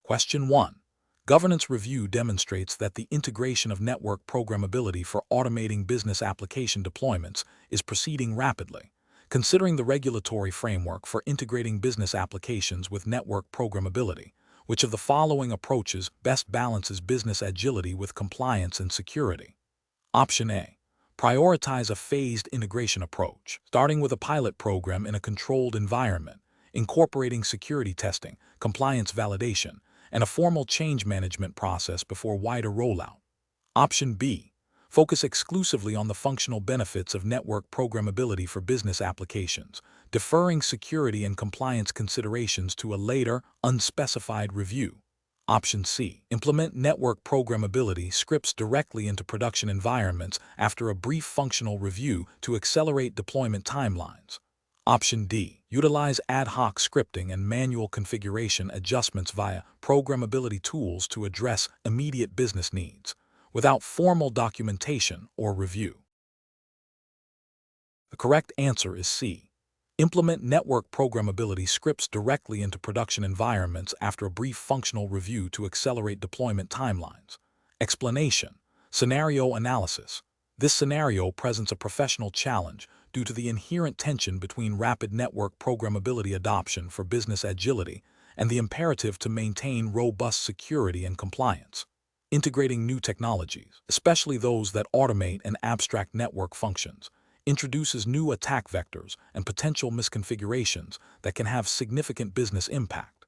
Question 1. Governance review demonstrates that the integration of network programmability for automating business application deployments is proceeding rapidly. Considering the regulatory framework for integrating business applications with network programmability, which of the following approaches best balances business agility with compliance and security? Option A. Prioritize a phased integration approach, starting with a pilot program in a controlled environment, incorporating security testing, compliance validation, and a formal change management process before wider rollout. Option B. Focus exclusively on the functional benefits of network programmability for business applications, deferring security and compliance considerations to a later, unspecified review. Option C. Implement network programmability scripts directly into production environments after a brief functional review to accelerate deployment timelines. Option D. Utilize ad hoc scripting and manual configuration adjustments via programmability tools to address immediate business needs, without formal documentation or review. The correct answer is C. Implement network programmability scripts directly into production environments after a brief functional review to accelerate deployment timelines. Explanation: scenario analysis. This scenario presents a professional challenge due to the inherent tension between rapid network programmability adoption for business agility and the imperative to maintain robust security and compliance. Integrating new technologies, especially those that automate and abstract network functions, introduces new attack vectors and potential misconfigurations that can have significant business impact.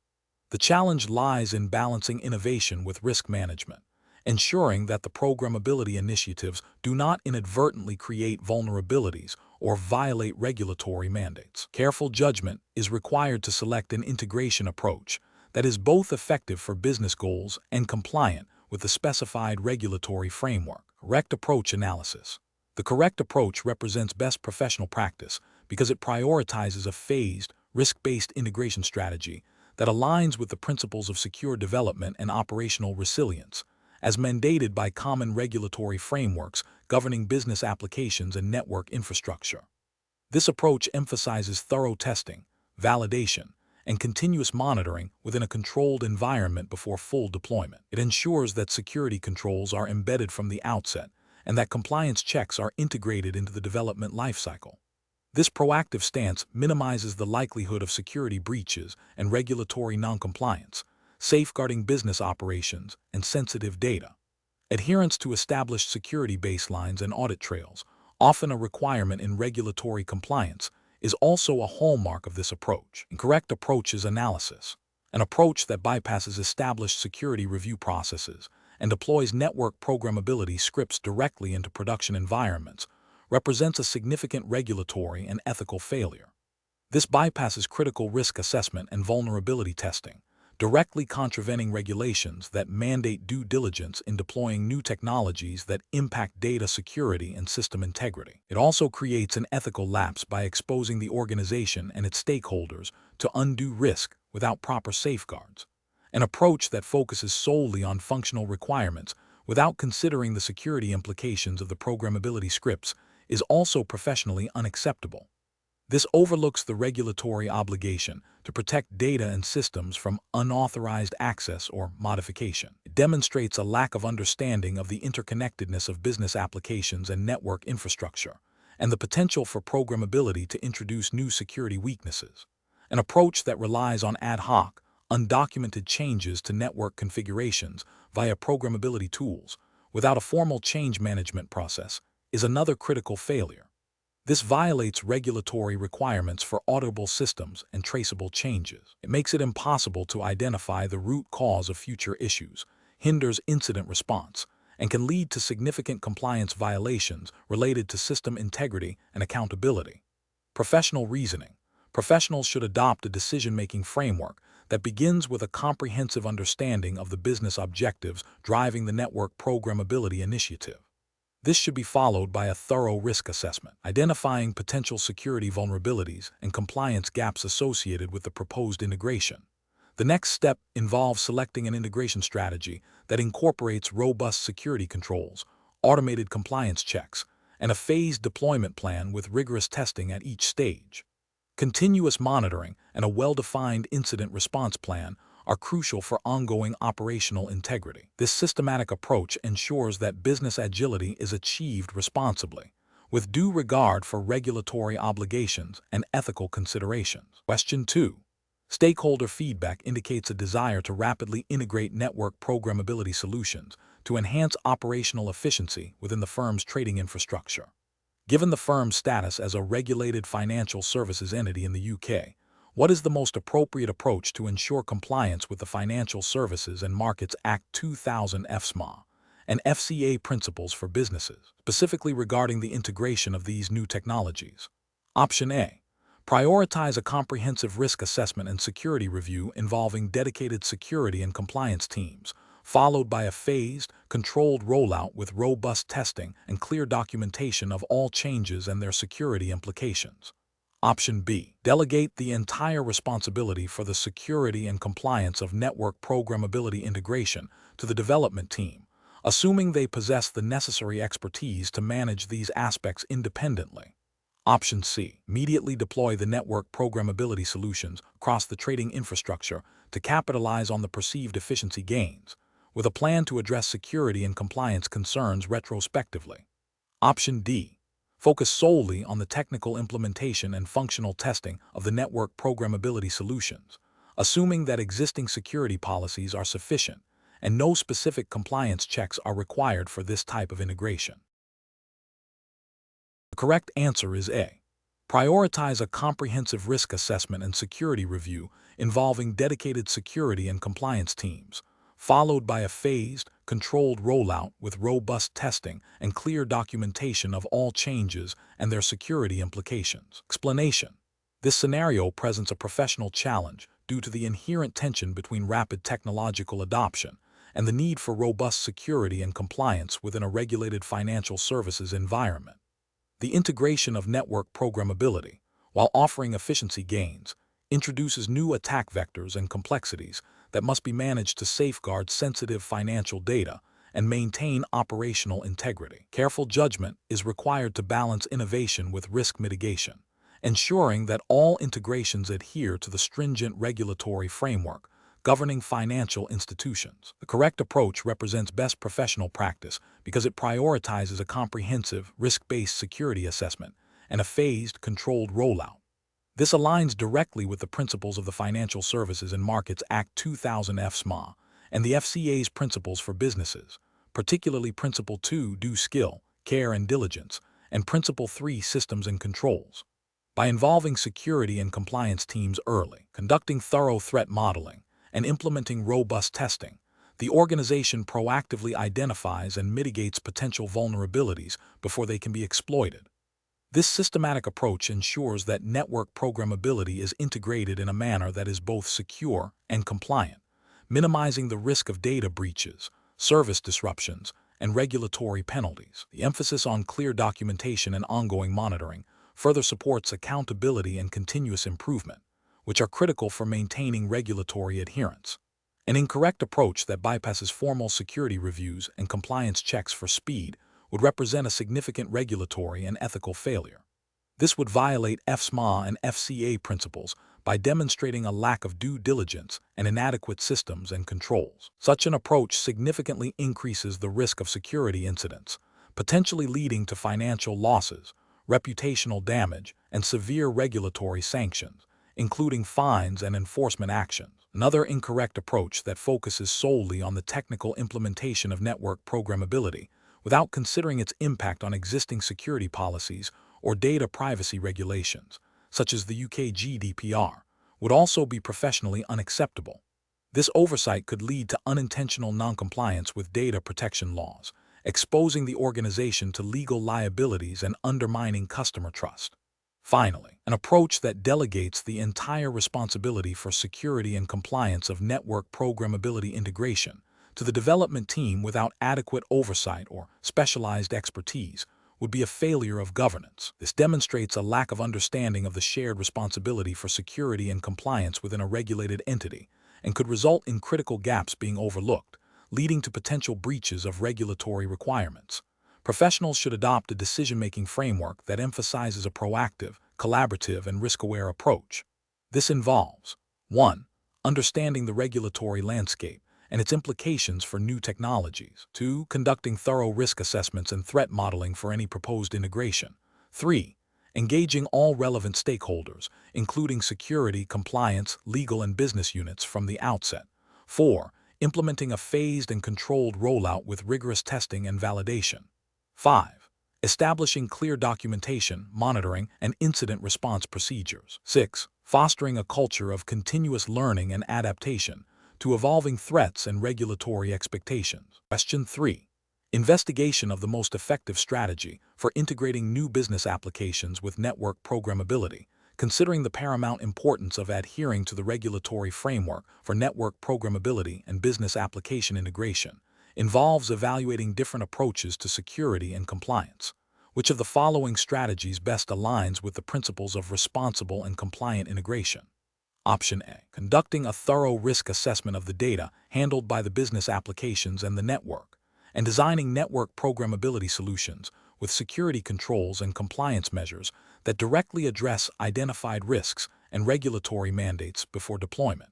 The challenge lies in balancing innovation with risk management, ensuring that the programmability initiatives do not inadvertently create vulnerabilities or violate regulatory mandates. Careful judgment is required to select an integration approach that is both effective for business goals and compliant with the specified regulatory framework. Correct approach analysis. The correct approach represents best professional practice because it prioritizes a phased, risk-based integration strategy that aligns with the principles of secure development and operational resilience, as mandated by common regulatory frameworks governing business applications and network infrastructure. This approach emphasizes thorough testing, validation, and continuous monitoring within a controlled environment before full deployment. It ensures that security controls are embedded from the outset and that compliance checks are integrated into the development lifecycle. This proactive stance minimizes the likelihood of security breaches and regulatory noncompliance, safeguarding business operations and sensitive data. Adherence to established security baselines and audit trails, often a requirement in regulatory compliance, is also a hallmark of this approach. Incorrect approach is analysis. An approach that bypasses established security review processes and deploys network programmability scripts directly into production environments represents a significant regulatory and ethical failure. This bypasses critical risk assessment and vulnerability testing, directly contravening regulations that mandate due diligence in deploying new technologies that impact data security and system integrity. It also creates an ethical lapse by exposing the organization and its stakeholders to undue risk without proper safeguards. An approach that focuses solely on functional requirements without considering the security implications of the programmability scripts is also professionally unacceptable. This overlooks the regulatory obligation to protect data and systems from unauthorized access or modification. It demonstrates a lack of understanding of the interconnectedness of business applications and network infrastructure, and the potential for programmability to introduce new security weaknesses. An approach that relies on ad hoc, undocumented changes to network configurations via programmability tools without a formal change management process is another critical failure. This violates regulatory requirements for auditable systems and traceable changes. It makes it impossible to identify the root cause of future issues, hinders incident response, and can lead to significant compliance violations related to system integrity and accountability. Professional reasoning. Professionals should adopt a decision-making framework that begins with a comprehensive understanding of the business objectives driving the network programmability initiative. This should be followed by a thorough risk assessment, identifying potential security vulnerabilities and compliance gaps associated with the proposed integration. The next step involves selecting an integration strategy that incorporates robust security controls, automated compliance checks, and a phased deployment plan with rigorous testing at each stage. Continuous monitoring and a well-defined incident response plan are crucial for ongoing operational integrity. This systematic approach ensures that business agility is achieved responsibly, with due regard for regulatory obligations and ethical considerations. Question 2. Stakeholder feedback indicates a desire to rapidly integrate network programmability solutions to enhance operational efficiency within the firm's trading infrastructure. Given the firm's status as a regulated financial services entity in the UK, what is the most appropriate approach to ensure compliance with the Financial Services and Markets Act 2000 FSMA and FCA principles for businesses, specifically regarding the integration of these new technologies? Option A. Prioritize a comprehensive risk assessment and security review involving dedicated security and compliance teams, followed by a phased, controlled rollout with robust testing and clear documentation of all changes and their security implications. Option B. Delegate the entire responsibility for the security and compliance of network programmability integration to the development team, assuming they possess the necessary expertise to manage these aspects independently. Option C. Immediately deploy the network programmability solutions across the trading infrastructure to capitalize on the perceived efficiency gains, with a plan to address security and compliance concerns retrospectively. Option D. Focus solely on the technical implementation and functional testing of the network programmability solutions, assuming that existing security policies are sufficient and no specific compliance checks are required for this type of integration. The correct answer is A. Prioritize a comprehensive risk assessment and security review involving dedicated security and compliance teams, followed by a phased, controlled rollout with robust testing and clear documentation of all changes and their security implications. Explanation: this scenario presents a professional challenge due to the inherent tension between rapid technological adoption and the need for robust security and compliance within a regulated financial services environment. The integration of network programmability, while offering efficiency gains, introduces new attack vectors and complexities that must be managed to safeguard sensitive financial data and maintain operational integrity. Careful judgment is required to balance innovation with risk mitigation, ensuring that all integrations adhere to the stringent regulatory framework governing financial institutions. The correct approach represents best professional practice because it prioritizes a comprehensive, risk-based security assessment and a phased, controlled rollout. This aligns directly with the principles of the Financial Services and Markets Act 2000 FSMA and the FCA's principles for businesses, particularly Principle 2, Due Skill, Care and Diligence, and Principle 3, Systems and Controls. By involving security and compliance teams early, conducting thorough threat modeling, and implementing robust testing, the organization proactively identifies and mitigates potential vulnerabilities before they can be exploited. This systematic approach ensures that network programmability is integrated in a manner that is both secure and compliant, minimizing the risk of data breaches, service disruptions, and regulatory penalties. The emphasis on clear documentation and ongoing monitoring further supports accountability and continuous improvement, which are critical for maintaining regulatory adherence. An incorrect approach that bypasses formal security reviews and compliance checks for speed would represent a significant regulatory and ethical failure. This would violate FSMA and FCA principles by demonstrating a lack of due diligence and inadequate systems and controls. Such an approach significantly increases the risk of security incidents, potentially leading to financial losses, reputational damage, and severe regulatory sanctions, including fines and enforcement actions. Another incorrect approach that focuses solely on the technical implementation of network programmability without considering its impact on existing security policies or data privacy regulations, such as the UK GDPR, would also be professionally unacceptable. This oversight could lead to unintentional noncompliance with data protection laws, exposing the organization to legal liabilities and undermining customer trust. Finally, an approach that delegates the entire responsibility for security and compliance of network programmability integration to the development team without adequate oversight or specialized expertise would be a failure of governance. This demonstrates a lack of understanding of the shared responsibility for security and compliance within a regulated entity and could result in critical gaps being overlooked, leading to potential breaches of regulatory requirements. Professionals should adopt a decision-making framework that emphasizes a proactive, collaborative, and risk-aware approach. This involves 1. understanding the regulatory landscape and its implications for new technologies. 2. Conducting thorough risk assessments and threat modeling for any proposed integration. 3. Engaging all relevant stakeholders, including security, compliance, legal, and business units from the outset. 4. Implementing a phased and controlled rollout with rigorous testing and validation. 5. Establishing clear documentation, monitoring, and incident response procedures. 6. Fostering a culture of continuous learning and adaptation to evolving threats and regulatory expectations. Question 3. Investigation of the most effective strategy for integrating new business applications with network programmability, considering the paramount importance of adhering to the regulatory framework for network programmability and business application integration, involves evaluating different approaches to security and compliance. Which of the following strategies best aligns with the principles of responsible and compliant integration? Option A. Conducting a thorough risk assessment of the data handled by the business applications and the network, and designing network programmability solutions with security controls and compliance measures that directly address identified risks and regulatory mandates before deployment.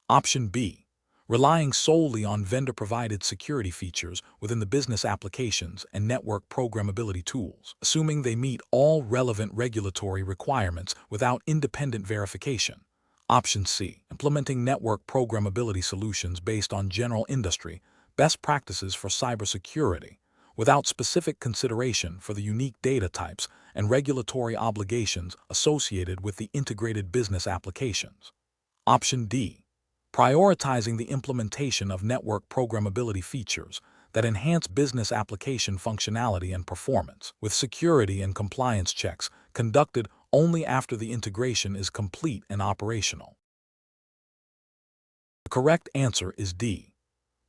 Option B. Relying solely on vendor-provided security features within the business applications and network programmability tools, assuming they meet all relevant regulatory requirements without independent verification. Option C. Implementing network programmability solutions based on general industry best practices for cybersecurity, without specific consideration for the unique data types and regulatory obligations associated with the integrated business applications. Option D. Prioritizing the implementation of network programmability features that enhance business application functionality and performance, with security and compliance checks conducted only after the integration is complete and operational. The correct answer is D.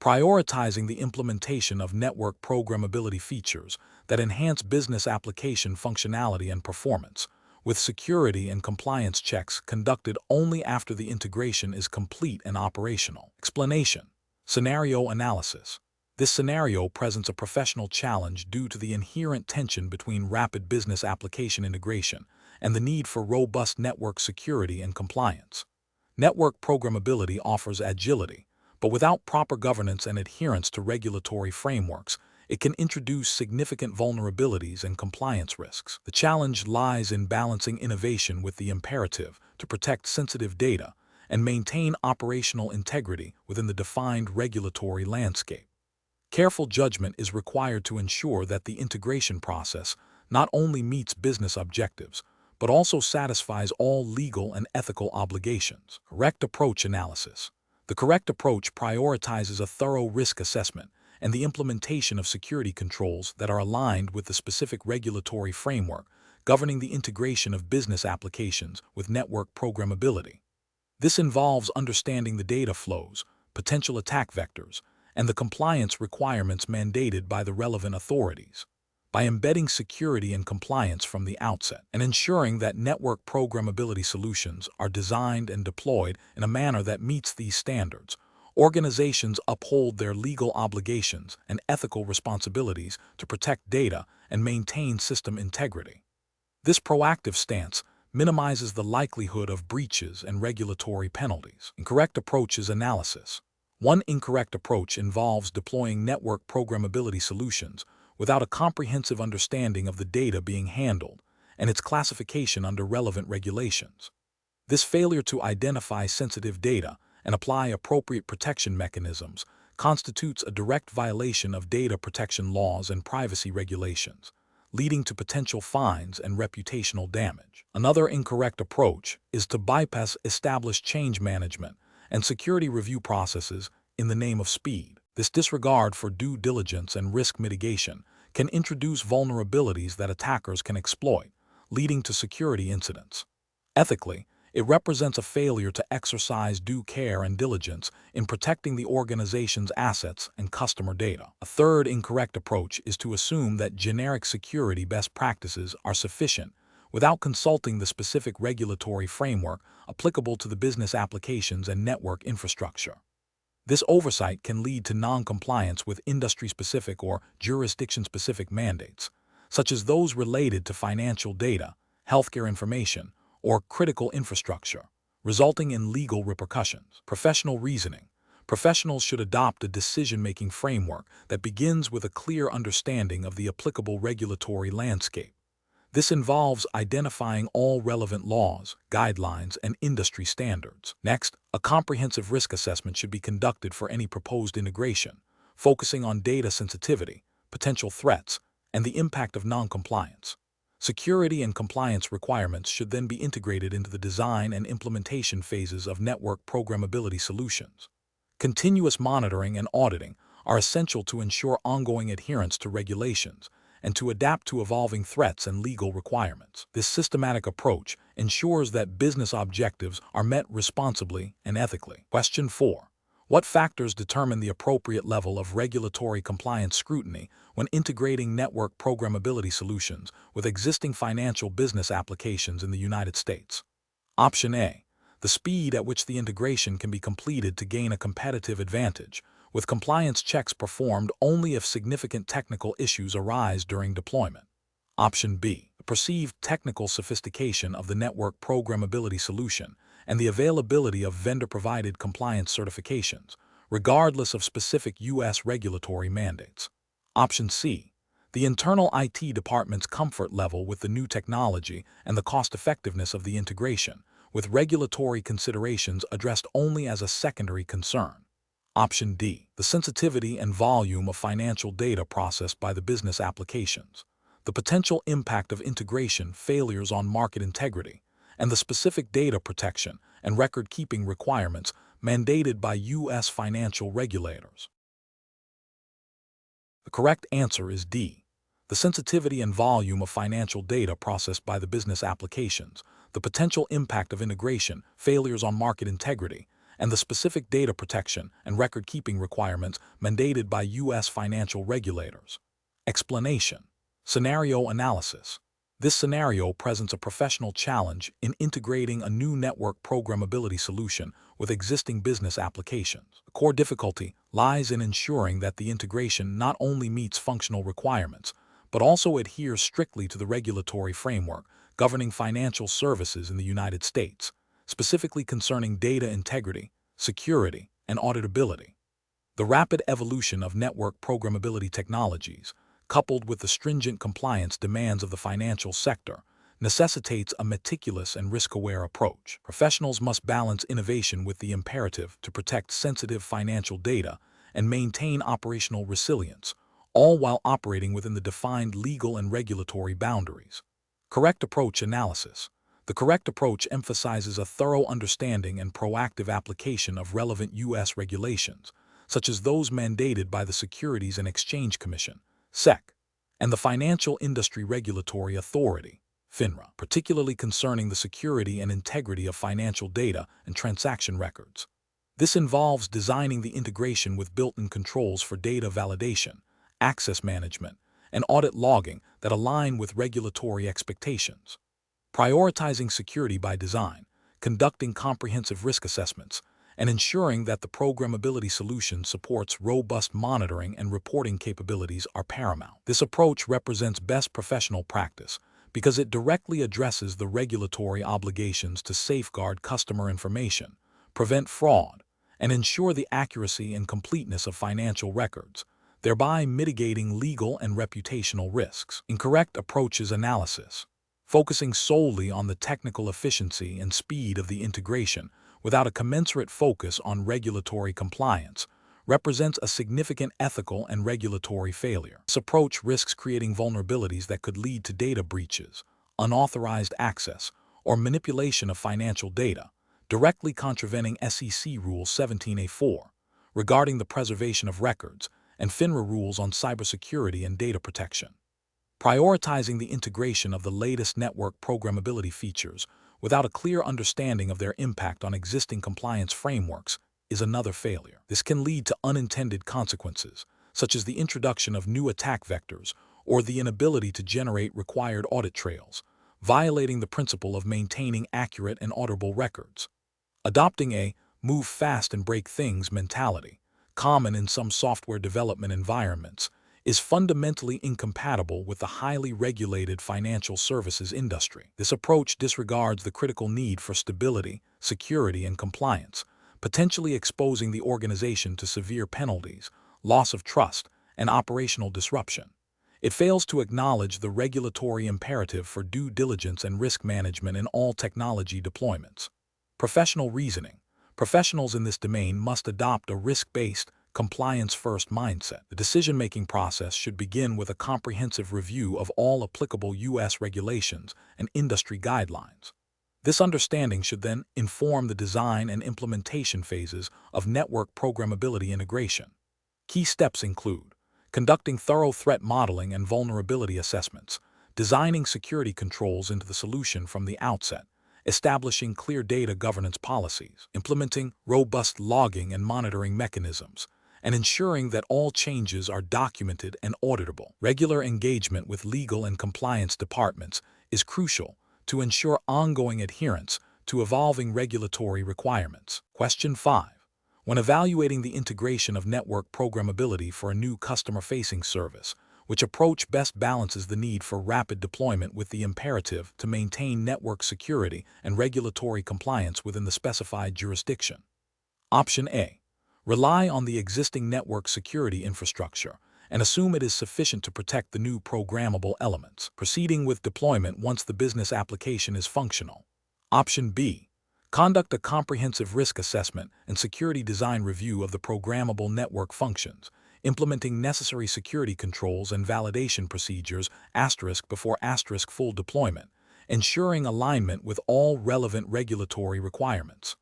Prioritizing the implementation of network programmability features that enhance business application functionality and performance, with security and compliance checks conducted only after the integration is complete and operational. Explanation. Scenario analysis. This scenario presents a professional challenge due to the inherent tension between rapid business application integration and the need for robust network security and compliance. Network programmability offers agility, but without proper governance and adherence to regulatory frameworks, it can introduce significant vulnerabilities and compliance risks. The challenge lies in balancing innovation with the imperative to protect sensitive data and maintain operational integrity within the defined regulatory landscape. Careful judgment is required to ensure that the integration process not only meets business objectives, but also satisfies all legal and ethical obligations. Correct approach analysis. The correct approach prioritizes a thorough risk assessment and the implementation of security controls that are aligned with the specific regulatory framework governing the integration of business applications with network programmability. This involves understanding the data flows, potential attack vectors, and the compliance requirements mandated by the relevant authorities. By embedding security and compliance from the outset and ensuring that network programmability solutions are designed and deployed in a manner that meets these standards, organizations uphold their legal obligations and ethical responsibilities to protect data and maintain system integrity. This proactive stance minimizes the likelihood of breaches and regulatory penalties. Incorrect approach is analysis. One incorrect approach involves deploying network programmability solutions without a comprehensive understanding of the data being handled and its classification under relevant regulations. This failure to identify sensitive data and apply appropriate protection mechanisms constitutes a direct violation of data protection laws and privacy regulations, leading to potential fines and reputational damage. Another incorrect approach is to bypass established change management and security review processes in the name of speed. This disregard for due diligence and risk mitigation can introduce vulnerabilities that attackers can exploit, leading to security incidents. Ethically, it represents a failure to exercise due care and diligence in protecting the organization's assets and customer data. A third incorrect approach is to assume that generic security best practices are sufficient without consulting the specific regulatory framework applicable to the business applications and network infrastructure. This oversight can lead to non-compliance with industry-specific or jurisdiction-specific mandates, such as those related to financial data, healthcare information, or critical infrastructure, resulting in legal repercussions. Professional reasoning. Professionals should adopt a decision-making framework that begins with a clear understanding of the applicable regulatory landscape. This involves identifying all relevant laws, guidelines, and industry standards. Next, a comprehensive risk assessment should be conducted for any proposed integration, focusing on data sensitivity, potential threats, and the impact of non-compliance. Security and compliance requirements should then be integrated into the design and implementation phases of network programmability solutions. Continuous monitoring and auditing are essential to ensure ongoing adherence to regulations and to adapt to evolving threats and legal requirements. This systematic approach ensures that business objectives are met responsibly and ethically. Question 4. What factors determine the appropriate level of regulatory compliance scrutiny when integrating network programmability solutions with existing financial business applications in the United States? Option A. The speed at which the integration can be completed to gain a competitive advantage, with compliance checks performed only if significant technical issues arise during deployment. Option B. The perceived technical sophistication of the network programmability solution and the availability of vendor-provided compliance certifications, regardless of specific U.S. regulatory mandates. Option C. The internal IT department's comfort level with the new technology and the cost-effectiveness of the integration, with regulatory considerations addressed only as a secondary concern. Option D. The sensitivity and volume of financial data processed by the business applications, the potential impact of integration failures on market integrity, and the specific data protection and record-keeping requirements mandated by U.S. financial regulators. The correct answer is D. The sensitivity and volume of financial data processed by the business applications, the potential impact of integration failures on market integrity, and the specific data protection and record-keeping requirements mandated by U.S. financial regulators. Explanation. Scenario analysis. This scenario presents a professional challenge in integrating a new network programmability solution with existing business applications. The core difficulty lies in ensuring that the integration not only meets functional requirements, but also adheres strictly to the regulatory framework governing financial services in the United States, specifically concerning data integrity, security, and auditability. The rapid evolution of network programmability technologies, coupled with the stringent compliance demands of the financial sector, necessitates a meticulous and risk-aware approach. Professionals must balance innovation with the imperative to protect sensitive financial data and maintain operational resilience, all while operating within the defined legal and regulatory boundaries. Correct approach analysis. The correct approach emphasizes a thorough understanding and proactive application of relevant U.S. regulations, such as those mandated by the Securities and Exchange Commission, SEC, and the Financial Industry Regulatory Authority, FINRA, particularly concerning the security and integrity of financial data and transaction records. This involves designing the integration with built-in controls for data validation, access management, and audit logging that align with regulatory expectations. Prioritizing security by design, conducting comprehensive risk assessments, and ensuring that the programmability solution supports robust monitoring and reporting capabilities are paramount. This approach represents best professional practice because it directly addresses the regulatory obligations to safeguard customer information, prevent fraud, and ensure the accuracy and completeness of financial records, thereby mitigating legal and reputational risks. Incorrect approaches analysis. Focusing solely on the technical efficiency and speed of the integration without a commensurate focus on regulatory compliance represents a significant ethical and regulatory failure. This approach risks creating vulnerabilities that could lead to data breaches, unauthorized access, or manipulation of financial data, directly contravening SEC Rule 17A4 regarding the preservation of records and FINRA rules on cybersecurity and data protection. Prioritizing the integration of the latest network programmability features without a clear understanding of their impact on existing compliance frameworks is another failure. This can lead to unintended consequences, such as the introduction of new attack vectors or the inability to generate required audit trails, violating the principle of maintaining accurate and auditable records. Adopting a move fast and break things mentality, common in some software development environments, is fundamentally incompatible with the highly regulated financial services industry. This approach disregards the critical need for stability, security, and compliance, potentially exposing the organization to severe penalties, loss of trust, and operational disruption. It fails to acknowledge the regulatory imperative for due diligence and risk management in all technology deployments. Professional reasoning. Professionals in this domain must adopt a risk-based, compliance-first mindset. The decision-making process should begin with a comprehensive review of all applicable U.S. regulations and industry guidelines. This understanding should then inform the design and implementation phases of network programmability integration. Key steps include conducting thorough threat modeling and vulnerability assessments, designing security controls into the solution from the outset, establishing clear data governance policies, implementing robust logging and monitoring mechanisms, and ensuring that all changes are documented and auditable. Regular engagement with legal and compliance departments is crucial to ensure ongoing adherence to evolving regulatory requirements. Question 5. When evaluating the integration of network programmability for a new customer-facing service, which approach best balances the need for rapid deployment with the imperative to maintain network security and regulatory compliance within the specified jurisdiction? Option A. Rely on the existing network security infrastructure and assume it is sufficient to protect the new programmable elements, proceeding with deployment once the business application is functional. Option B. Conduct a comprehensive risk assessment and security design review of the programmable network functions, implementing necessary security controls and validation procedures before full deployment, ensuring alignment with all relevant regulatory requirements.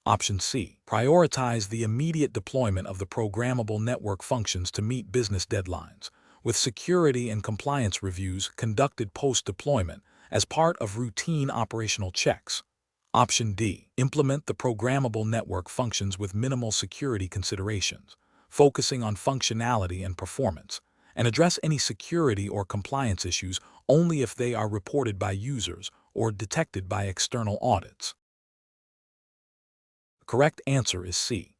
Option C. Prioritize the immediate deployment of the programmable network functions to meet business deadlines, with security and compliance reviews conducted post-deployment as part of routine operational checks. Option D. Implement the programmable network functions with minimal security considerations, focusing on functionality and performance, and address any security or compliance issues only if they are reported by users or detected by external audits. The correct answer is C.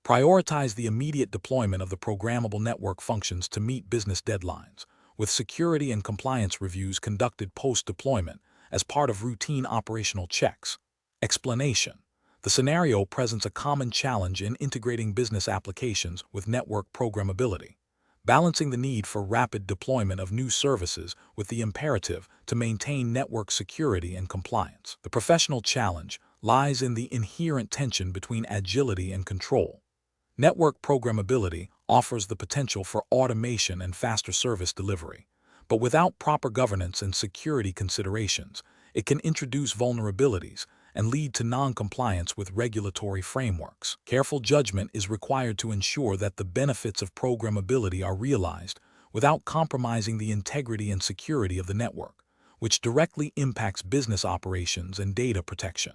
Prioritize the immediate deployment of the programmable network functions to meet business deadlines, with security and compliance reviews conducted post-deployment as part of routine operational checks. Explanation. The scenario presents a common challenge in integrating business applications with network programmability, balancing the need for rapid deployment of new services with the imperative to maintain network security and compliance. The professional challenge lies in the inherent tension between agility and control. Network programmability offers the potential for automation and faster service delivery, but without proper governance and security considerations, it can introduce vulnerabilities and lead to non-compliance with regulatory frameworks. Careful judgment is required to ensure that the benefits of programmability are realized without compromising the integrity and security of the network, which directly impacts business operations and data protection.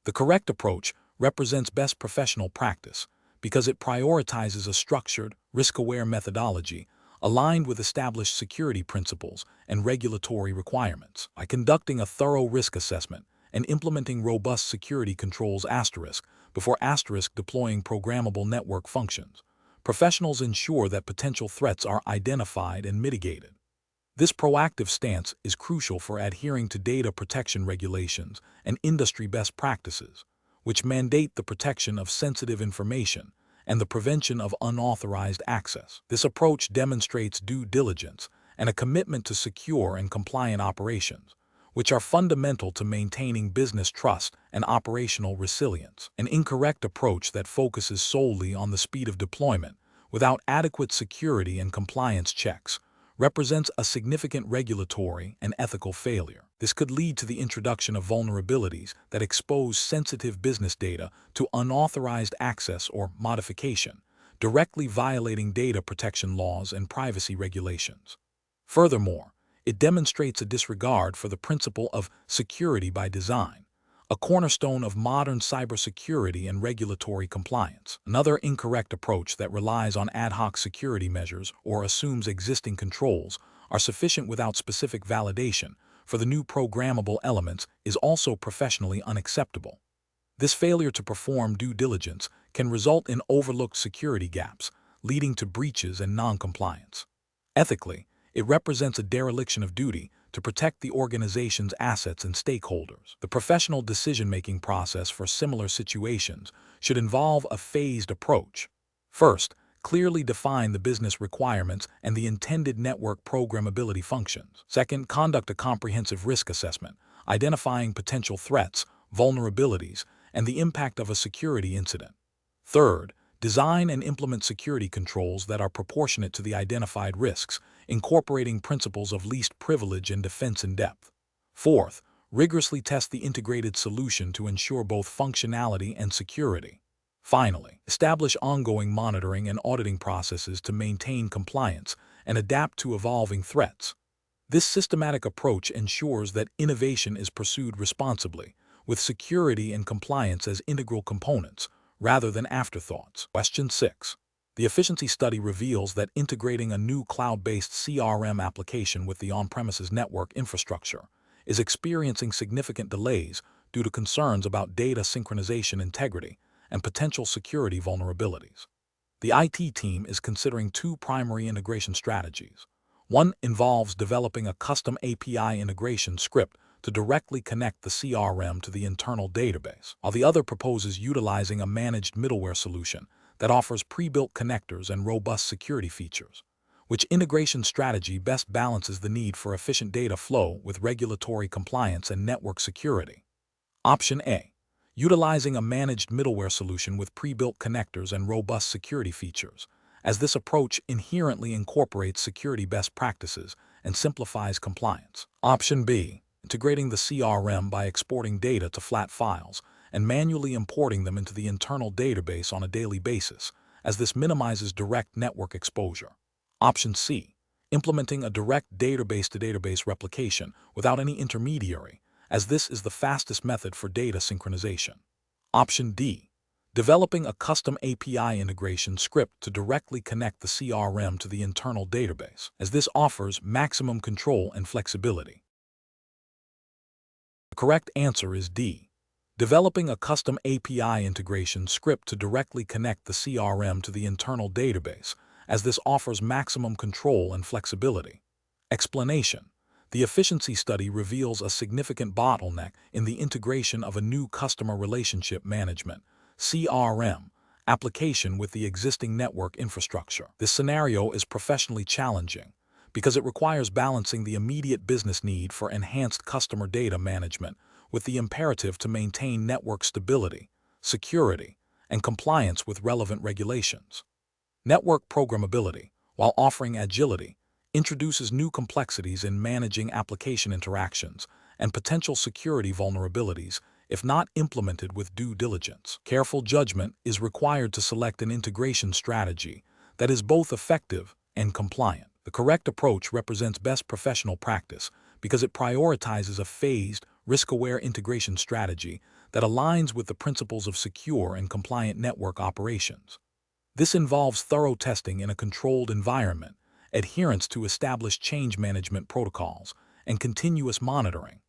The correct approach represents best professional practice because it prioritizes a structured, risk-aware methodology aligned with established security principles and regulatory requirements. By conducting a thorough risk assessment and implementing robust security controls before deploying programmable network functions, professionals ensure that potential threats are identified and mitigated. This proactive stance is crucial for adhering to data protection regulations and industry best practices, which mandate the protection of sensitive information and the prevention of unauthorized access. This approach demonstrates due diligence and a commitment to secure and compliant operations, which are fundamental to maintaining business trust and operational resilience. An incorrect approach that focuses solely on the speed of deployment without adequate security and compliance checks represents a significant regulatory and ethical failure. This could lead to the introduction of vulnerabilities that expose sensitive business data to unauthorized access or modification, directly violating data protection laws and privacy regulations. Furthermore, it demonstrates a disregard for the principle of security by design, a cornerstone of modern cybersecurity and regulatory compliance. Another incorrect approach that relies on ad hoc security measures or assumes existing controls are sufficient without specific validation for the new programmable elements is also professionally unacceptable. This failure to perform due diligence can result in overlooked security gaps, leading to breaches and non-compliance. Ethically, it represents a dereliction of duty to protect the organization's assets and stakeholders. The professional decision-making process for similar situations should involve a phased approach. First, clearly define the business requirements and the intended network programmability functions. Second, conduct a comprehensive risk assessment, identifying potential threats, vulnerabilities, and the impact of a security incident. Third, design and implement security controls that are proportionate to the identified risks, incorporating principles of least privilege and defense in depth. Fourth, rigorously test the integrated solution to ensure both functionality and security. Finally, establish ongoing monitoring and auditing processes to maintain compliance and adapt to evolving threats. This systematic approach ensures that innovation is pursued responsibly, with security and compliance as integral components, rather than afterthoughts. Question 6. The efficiency study reveals that integrating a new cloud-based CRM application with the on-premises network infrastructure is experiencing significant delays due to concerns about data synchronization integrity and potential security vulnerabilities. The IT team is considering two primary integration strategies. One involves developing a custom API integration script to directly connect the CRM to the internal database, while the other proposes utilizing a managed middleware solution that offers pre-built connectors and robust security features. Which integration strategy best balances the need for efficient data flow with regulatory compliance and network security? Option A. Utilizing a managed middleware solution with pre-built connectors and robust security features, as this approach inherently incorporates security best practices and simplifies compliance. Option B. Integrating the CRM by exporting data to flat files and manually importing them into the internal database on a daily basis, as this minimizes direct network exposure. Option C. Implementing a direct database-to-database replication without any intermediary, as this is the fastest method for data synchronization. Option D. Developing a custom API integration script to directly connect the CRM to the internal database, as this offers maximum control and flexibility. The correct answer is D. Developing a custom API integration script to directly connect the CRM to the internal database, as this offers maximum control and flexibility. Explanation. The efficiency study reveals a significant bottleneck in the integration of a new customer relationship management (CRM) application with the existing network infrastructure. This scenario is professionally challenging because it requires balancing the immediate business need for enhanced customer data management with the imperative to maintain network stability, security, and compliance with relevant regulations. Network programmability, while offering agility, introduces new complexities in managing application interactions and potential security vulnerabilities if not implemented with due diligence. Careful judgment is required to select an integration strategy that is both effective and compliant. The correct approach represents best professional practice because it prioritizes a phased, risk-aware integration strategy that aligns with the principles of secure and compliant network operations. This involves thorough testing in a controlled environment, adherence to established change management protocols, and continuous monitoring.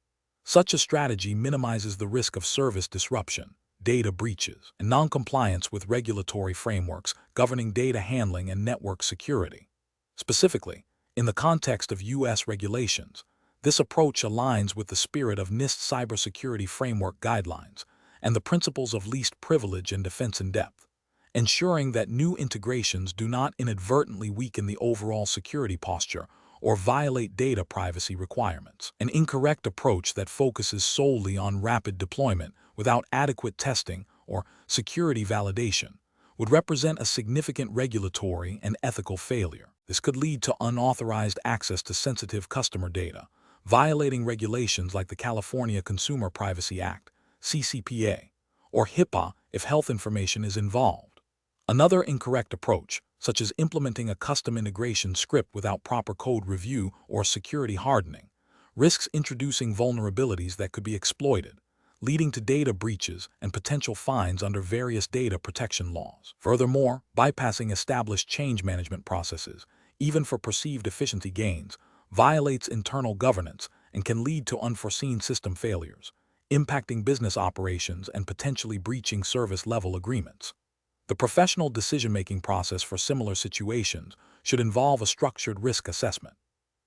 Such a strategy minimizes the risk of service disruption, data breaches, and non-compliance with regulatory frameworks governing data handling and network security. Specifically, in the context of U.S. regulations, this approach aligns with the spirit of NIST cybersecurity framework guidelines and the principles of least privilege and defense in depth, ensuring that new integrations do not inadvertently weaken the overall security posture or violate data privacy requirements. An incorrect approach that focuses solely on rapid deployment without adequate testing or security validation would represent a significant regulatory and ethical failure. This could lead to unauthorized access to sensitive customer data, violating regulations like the California Consumer Privacy Act, CCPA, or HIPAA if health information is involved. Another incorrect approach, such as implementing a custom integration script without proper code review or security hardening, risks introducing vulnerabilities that could be exploited, leading to data breaches and potential fines under various data protection laws. Furthermore, bypassing established change management processes, even for perceived efficiency gains, violates internal governance and can lead to unforeseen system failures, impacting business operations and potentially breaching service-level agreements. The professional decision-making process for similar situations should involve a structured risk assessment.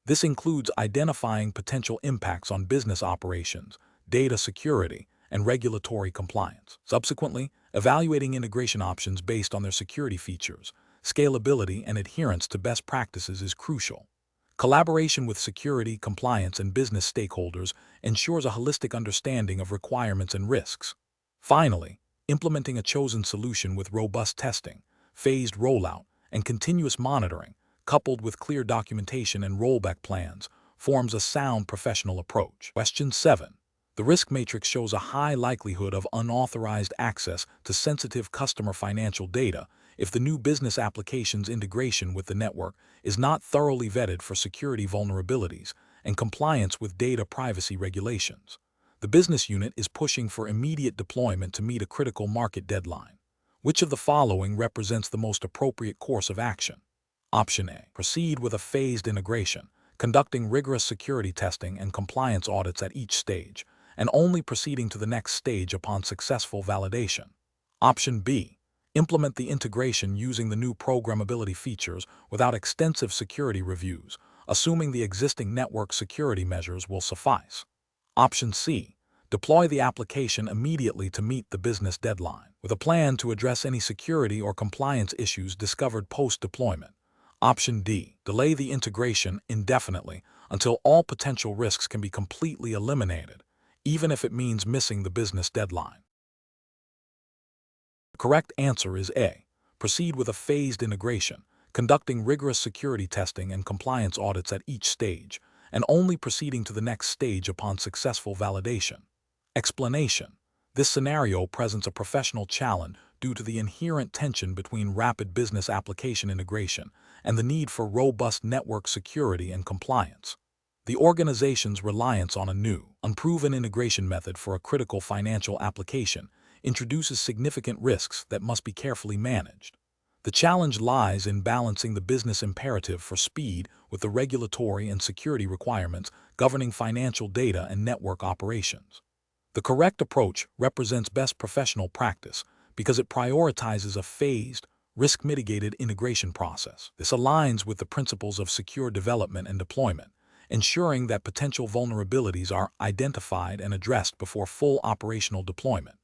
This includes identifying potential impacts on business operations, data security, and regulatory compliance. Subsequently, evaluating integration options based on their security features, scalability, and adherence to best practices is crucial. Collaboration with security, compliance, and business stakeholders ensures a holistic understanding of requirements and risks. Finally, implementing a chosen solution with robust testing, phased rollout, and continuous monitoring, coupled with clear documentation and rollback plans, forms a sound professional approach. Question 7. The risk matrix shows a high likelihood of unauthorized access to sensitive customer financial data if the new business application's integration with the network is not thoroughly vetted for security vulnerabilities and compliance with data privacy regulations. The business unit is pushing for immediate deployment to meet a critical market deadline. Which of the following represents the most appropriate course of action? Option A. Proceed with a phased integration, conducting rigorous security testing and compliance audits at each stage, and only proceeding to the next stage upon successful validation. Option B. Implement the integration using the new programmability features without extensive security reviews, assuming the existing network security measures will suffice. Option C. Deploy the application immediately to meet the business deadline, with a plan to address any security or compliance issues discovered post-deployment. Option D. Delay the integration indefinitely until all potential risks can be completely eliminated, even if it means missing the business deadline. The correct answer is A. Proceed with a phased integration, conducting rigorous security testing and compliance audits at each stage, and only proceeding to the next stage upon successful validation. Explanation: this scenario presents a professional challenge due to the inherent tension between rapid business application integration and the need for robust network security and compliance. The organization's reliance on a new, unproven integration method for a critical financial application introduces significant risks that must be carefully managed. The challenge lies in balancing the business imperative for speed with the regulatory and security requirements governing financial data and network operations. The correct approach represents best professional practice because it prioritizes a phased, risk-mitigated integration process. This aligns with the principles of secure development and deployment, ensuring that potential vulnerabilities are identified and addressed before full operational deployment.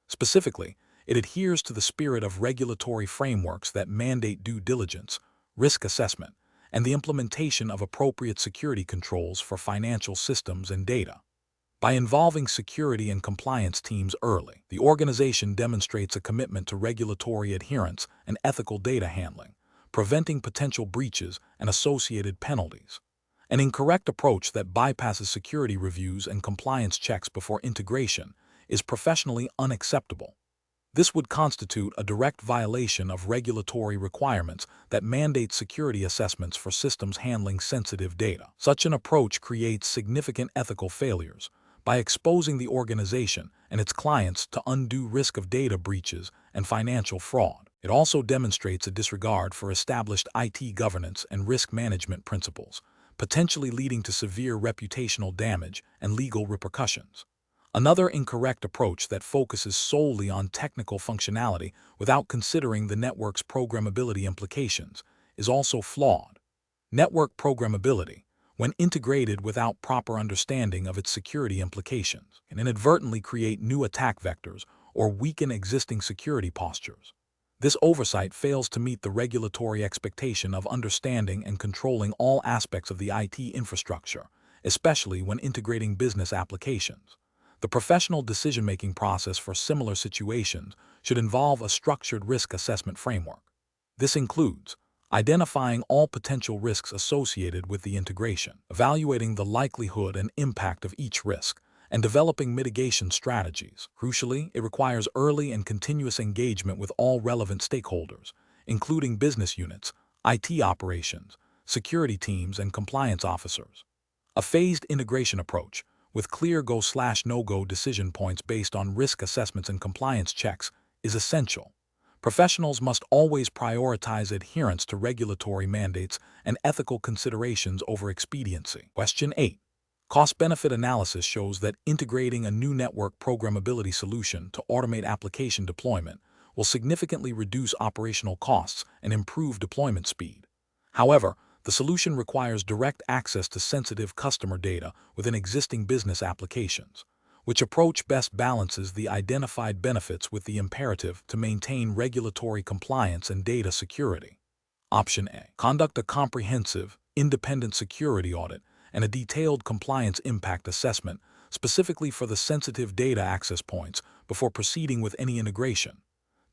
Specifically, it adheres to the spirit of regulatory frameworks that mandate due diligence, risk assessment, and the implementation of appropriate security controls for financial systems and data. By involving security and compliance teams early, the organization demonstrates a commitment to regulatory adherence and ethical data handling, preventing potential breaches and associated penalties. An incorrect approach that bypasses security reviews and compliance checks before integration is professionally unacceptable. This would constitute a direct violation of regulatory requirements that mandate security assessments for systems handling sensitive data. Such an approach creates significant ethical failures by exposing the organization and its clients to undue risk of data breaches and financial fraud. It also demonstrates a disregard for established IT governance and risk management principles, potentially leading to severe reputational damage and legal repercussions. Another incorrect approach that focuses solely on technical functionality without considering the network's programmability implications is also flawed. Network programmability, when integrated without proper understanding of its security implications, can inadvertently create new attack vectors or weaken existing security postures. This oversight fails to meet the regulatory expectation of understanding and controlling all aspects of the IT infrastructure, especially when integrating business applications. The professional decision-making process for similar situations should involve a structured risk assessment framework. This includes identifying all potential risks associated with the integration, evaluating the likelihood and impact of each risk, and developing mitigation strategies. Crucially, it requires early and continuous engagement with all relevant stakeholders, including business units, IT operations, security teams, and compliance officers. A phased integration approach, with clear go/no-go decision points based on risk assessments and compliance checks, is essential. Professionals must always prioritize adherence to regulatory mandates and ethical considerations over expediency. Question 8. Cost-benefit analysis shows that integrating a new network programmability solution to automate application deployment will significantly reduce operational costs and improve deployment speed. However, the solution requires direct access to sensitive customer data within existing business applications, which approach best balances the identified benefits with the imperative to maintain regulatory compliance and data security. Option A. Conduct a comprehensive, independent security audit and a detailed compliance impact assessment specifically for the sensitive data access points before proceeding with any integration.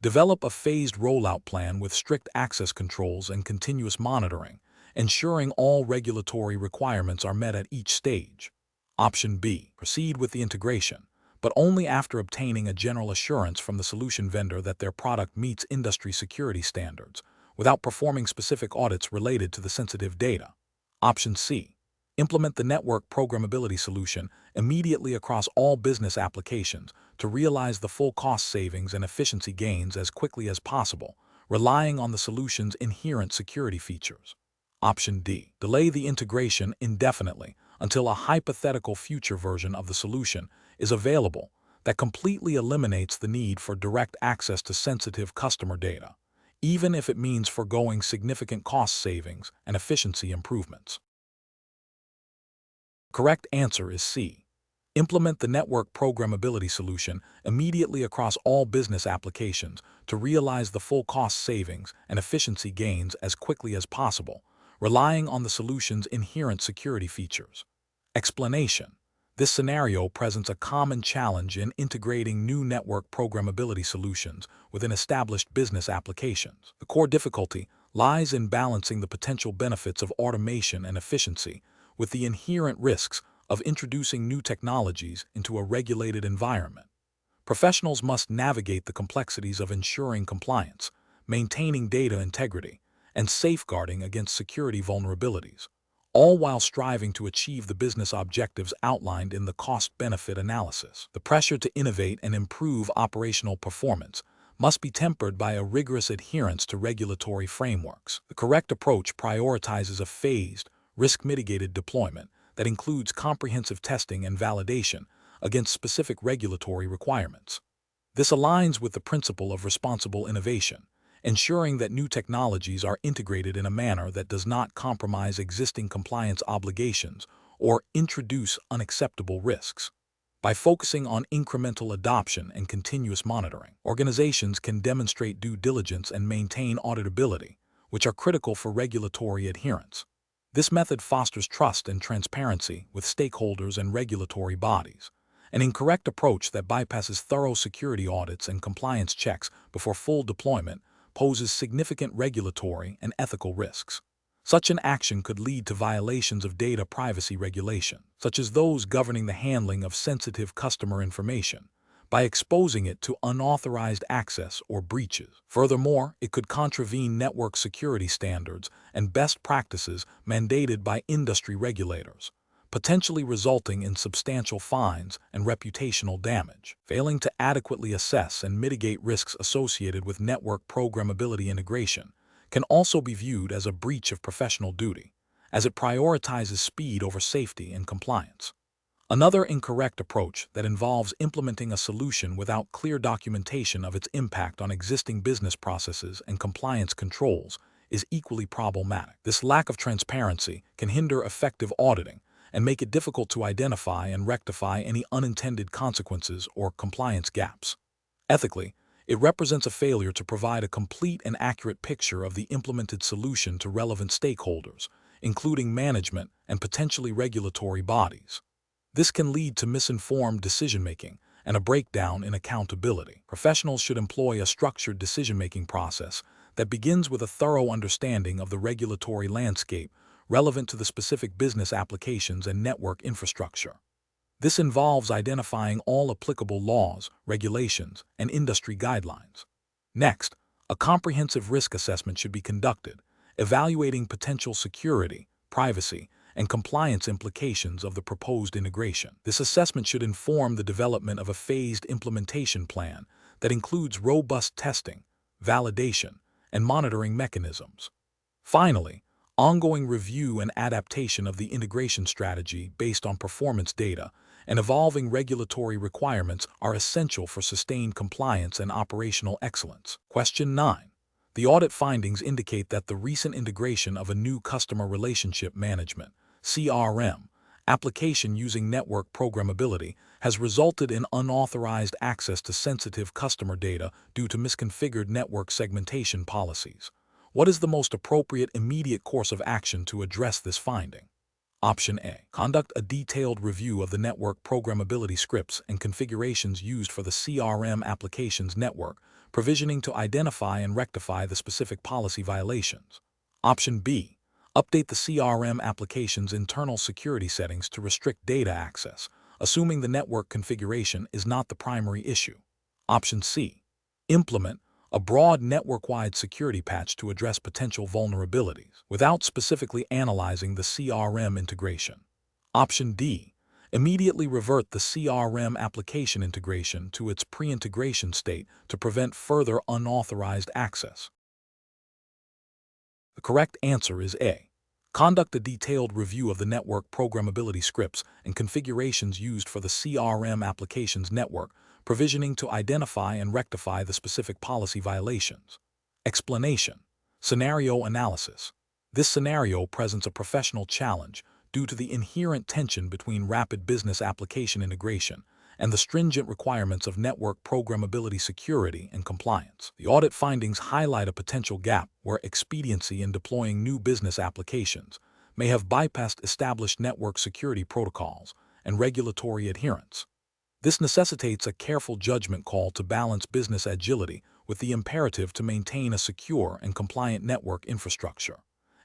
Develop a phased rollout plan with strict access controls and continuous monitoring, ensuring all regulatory requirements are met at each stage. Option B. Proceed with the integration, but only after obtaining a general assurance from the solution vendor that their product meets industry security standards, without performing specific audits related to the sensitive data. Option C. Implement the network programmability solution immediately across all business applications to realize the full cost savings and efficiency gains as quickly as possible, relying on the solution's inherent security features. Option D. Delay the integration indefinitely until a hypothetical future version of the solution is available that completely eliminates the need for direct access to sensitive customer data, even if it means foregoing significant cost savings and efficiency improvements. Correct answer is C. Implement the network programmability solution immediately across all business applications to realize the full cost savings and efficiency gains as quickly as possible, relying on the solution's inherent security features. Explanation. This scenario presents a common challenge in integrating new network programmability solutions within established business applications. The core difficulty lies in balancing the potential benefits of automation and efficiency with the inherent risks of introducing new technologies into a regulated environment. Professionals must navigate the complexities of ensuring compliance, maintaining data integrity, and safeguarding against security vulnerabilities, all while striving to achieve the business objectives outlined in the cost-benefit analysis. The pressure to innovate and improve operational performance must be tempered by a rigorous adherence to regulatory frameworks. The correct approach prioritizes a phased, risk-mitigated deployment that includes comprehensive testing and validation against specific regulatory requirements. This aligns with the principle of responsible innovation, ensuring that new technologies are integrated in a manner that does not compromise existing compliance obligations or introduce unacceptable risks. By focusing on incremental adoption and continuous monitoring, organizations can demonstrate due diligence and maintain auditability, which are critical for regulatory adherence. This method fosters trust and transparency with stakeholders and regulatory bodies, an incorrect approach that bypasses thorough security audits and compliance checks before full deployment poses significant regulatory and ethical risks. Such an action could lead to violations of data privacy regulation, such as those governing the handling of sensitive customer information, by exposing it to unauthorized access or breaches. Furthermore, it could contravene network security standards and best practices mandated by industry regulators, potentially resulting in substantial fines and reputational damage. Failing to adequately assess and mitigate risks associated with network programmability integration can also be viewed as a breach of professional duty, as it prioritizes speed over safety and compliance. Another incorrect approach that involves implementing a solution without clear documentation of its impact on existing business processes and compliance controls is equally problematic. This lack of transparency can hinder effective auditing and make it difficult to identify and rectify any unintended consequences or compliance gaps. Ethically, it represents a failure to provide a complete and accurate picture of the implemented solution to relevant stakeholders, including management and potentially regulatory bodies. This can lead to misinformed decision-making and a breakdown in accountability. Professionals should employ a structured decision-making process that begins with a thorough understanding of the regulatory landscape relevant to the specific business applications and network infrastructure. This involves identifying all applicable laws, regulations, and industry guidelines. Next, a comprehensive risk assessment should be conducted, evaluating potential security, privacy, and compliance implications of the proposed integration. This assessment should inform the development of a phased implementation plan that includes robust testing, validation, and monitoring mechanisms. Finally, ongoing review and adaptation of the integration strategy based on performance data and evolving regulatory requirements are essential for sustained compliance and operational excellence. Question 9. The audit findings indicate that the recent integration of a new customer relationship management (CRM) application using network programmability has resulted in unauthorized access to sensitive customer data due to misconfigured network segmentation policies. What is the most appropriate immediate course of action to address this finding? Option A. Conduct a detailed review of the network programmability scripts and configurations used for the CRM application's network provisioning to identify and rectify the specific policy violations. Option B. Update the CRM application's internal security settings to restrict data access, assuming the network configuration is not the primary issue. Option C. Implement a broad network-wide security patch to address potential vulnerabilities without specifically analyzing the CRM integration. Option D. Immediately revert the CRM application integration to its pre-integration state to prevent further unauthorized access. The correct answer is A. Conduct a detailed review of the network programmability scripts and configurations used for the CRM application's network, provisioning to identify and rectify the specific policy violations. Explanation. Scenario analysis. This scenario presents a professional challenge due to the inherent tension between rapid business application integration and the stringent requirements of network programmability security and compliance. The audit findings highlight a potential gap where expediency in deploying new business applications may have bypassed established network security protocols and regulatory adherence. This necessitates a careful judgment call to balance business agility with the imperative to maintain a secure and compliant network infrastructure,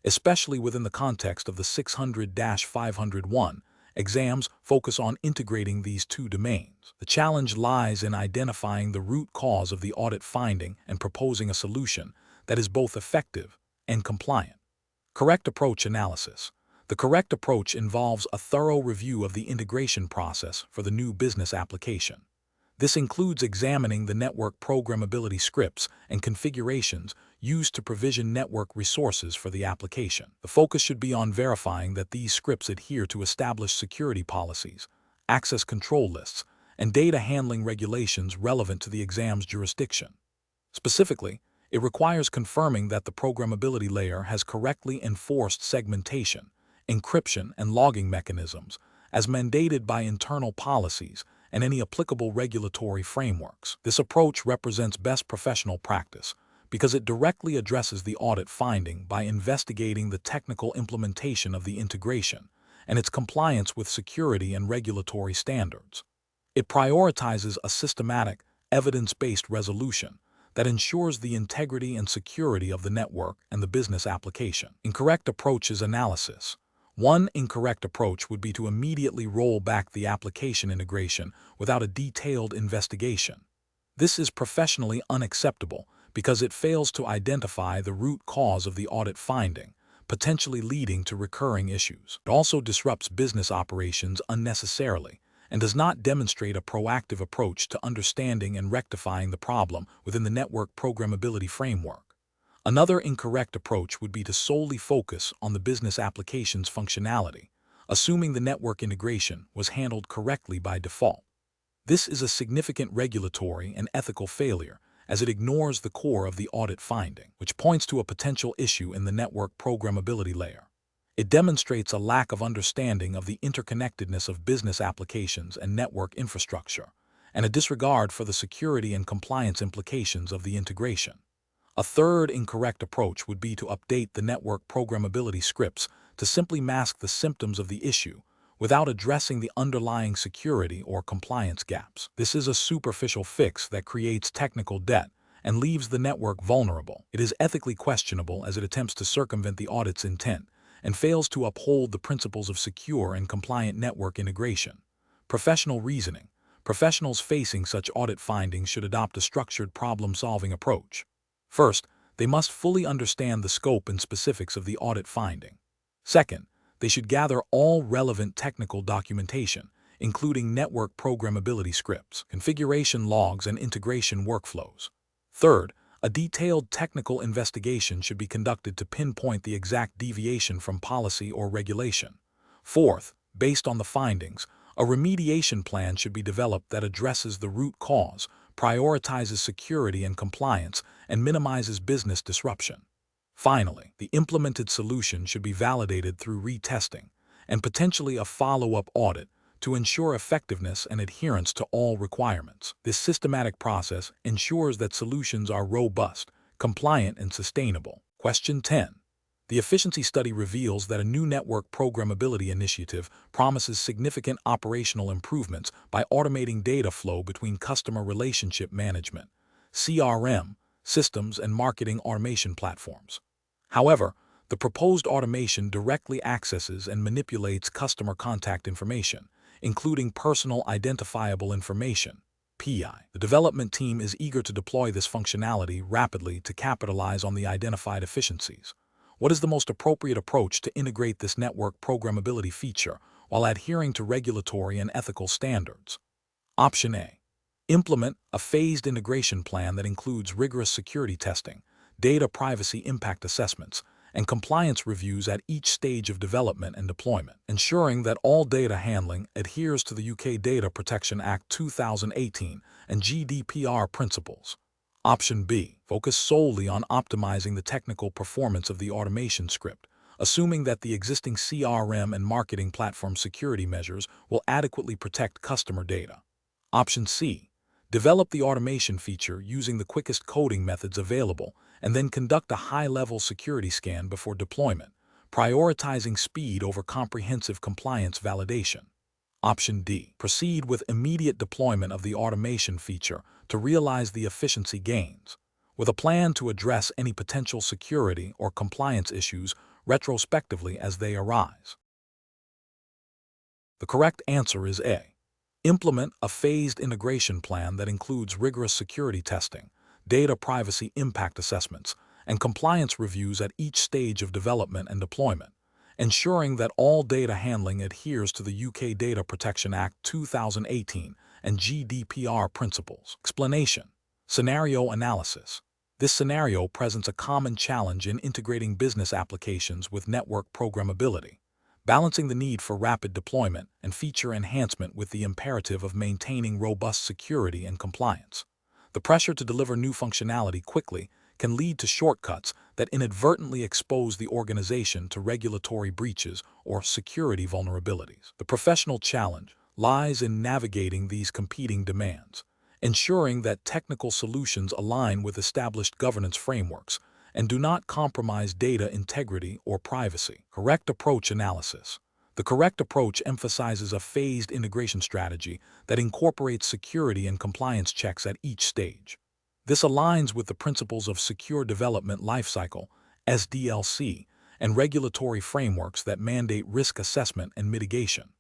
especially within the context of the 600-501 exams focus on integrating these two domains. The challenge lies in identifying the root cause of the audit finding and proposing a solution that is both effective and compliant. Correct approach analysis. The correct approach involves a thorough review of the integration process for the new business application. This includes examining the network programmability scripts and configurations used to provision network resources for the application. The focus should be on verifying that these scripts adhere to established security policies, access control lists, and data handling regulations relevant to the exam's jurisdiction. Specifically, it requires confirming that the programmability layer has correctly enforced segmentation, encryption, and logging mechanisms as mandated by internal policies and any applicable regulatory frameworks. This approach represents best professional practice because it directly addresses the audit finding by investigating the technical implementation of the integration and its compliance with security and regulatory standards. It prioritizes a systematic, evidence-based resolution that ensures the integrity and security of the network and the business application. Incorrect approach is analysis. One incorrect approach would be to immediately roll back the application integration without a detailed investigation. This is professionally unacceptable because it fails to identify the root cause of the audit finding, potentially leading to recurring issues. It also disrupts business operations unnecessarily and does not demonstrate a proactive approach to understanding and rectifying the problem within the network programmability framework. Another incorrect approach would be to solely focus on the business application's functionality, assuming the network integration was handled correctly by default. This is a significant regulatory and ethical failure as it ignores the core of the audit finding, which points to a potential issue in the network programmability layer. It demonstrates a lack of understanding of the interconnectedness of business applications and network infrastructure, and a disregard for the security and compliance implications of the integration. A third incorrect approach would be to update the network programmability scripts to simply mask the symptoms of the issue without addressing the underlying security or compliance gaps. This is a superficial fix that creates technical debt and leaves the network vulnerable. It is ethically questionable as it attempts to circumvent the audit's intent and fails to uphold the principles of secure and compliant network integration. Professional reasoning. Professionals facing such audit findings should adopt a structured problem-solving approach. First, they must fully understand the scope and specifics of the audit finding. Second, they should gather all relevant technical documentation, including network programmability scripts, configuration logs, and integration workflows. Third, a detailed technical investigation should be conducted to pinpoint the exact deviation from policy or regulation. Fourth, based on the findings, A remediation plan should be developed that addresses the root cause, prioritizes security and compliance, and minimizes business disruption. Finally, the implemented solution should be validated through retesting and potentially a follow-up audit to ensure effectiveness and adherence to all requirements. This systematic process ensures that solutions are robust, compliant, and sustainable. Question 10. The efficiency study reveals that a new network programmability initiative promises significant operational improvements by automating data flow between customer relationship management, CRM, systems, and marketing automation platforms. However, the proposed automation directly accesses and manipulates customer contact information, including personal identifiable information, PI. The development team is eager to deploy this functionality rapidly to capitalize on the identified efficiencies. What is the most appropriate approach to integrate this network programmability feature while adhering to regulatory and ethical standards? Option A. Implement a phased integration plan that includes rigorous security testing, data privacy impact assessments, and compliance reviews at each stage of development and deployment, ensuring that all data handling adheres to the UK Data Protection Act 2018 and GDPR principles. Option B. Focus solely on optimizing the technical performance of the automation script, assuming that the existing CRM and marketing platform security measures will adequately protect customer data. Option C. Develop the automation feature using the quickest coding methods available and then conduct a high-level security scan before deployment, prioritizing speed over comprehensive compliance validation. Option D. Proceed with immediate deployment of the automation feature to realize the efficiency gains, with a plan to address any potential security or compliance issues retrospectively as they arise. The correct answer is A. Implement a phased integration plan that includes rigorous security testing, data privacy impact assessments, and compliance reviews at each stage of development and deployment, ensuring that all data handling adheres to the UK Data Protection Act 2018 and GDPR principles. Explanation. Scenario analysis. This scenario presents a common challenge in integrating business applications with network programmability, balancing the need for rapid deployment and feature enhancement with the imperative of maintaining robust security and compliance. The pressure to deliver new functionality quickly can lead to shortcuts that inadvertently expose the organization to regulatory breaches or security vulnerabilities. The professional challenge lies in navigating these competing demands, ensuring that technical solutions align with established governance frameworks and do not compromise data integrity or privacy. Correct approach analysis. The correct approach emphasizes a phased integration strategy that incorporates security and compliance checks at each stage. This aligns with the principles of Secure Development Lifecycle, SDLC, and regulatory frameworks that mandate risk assessment and mitigation.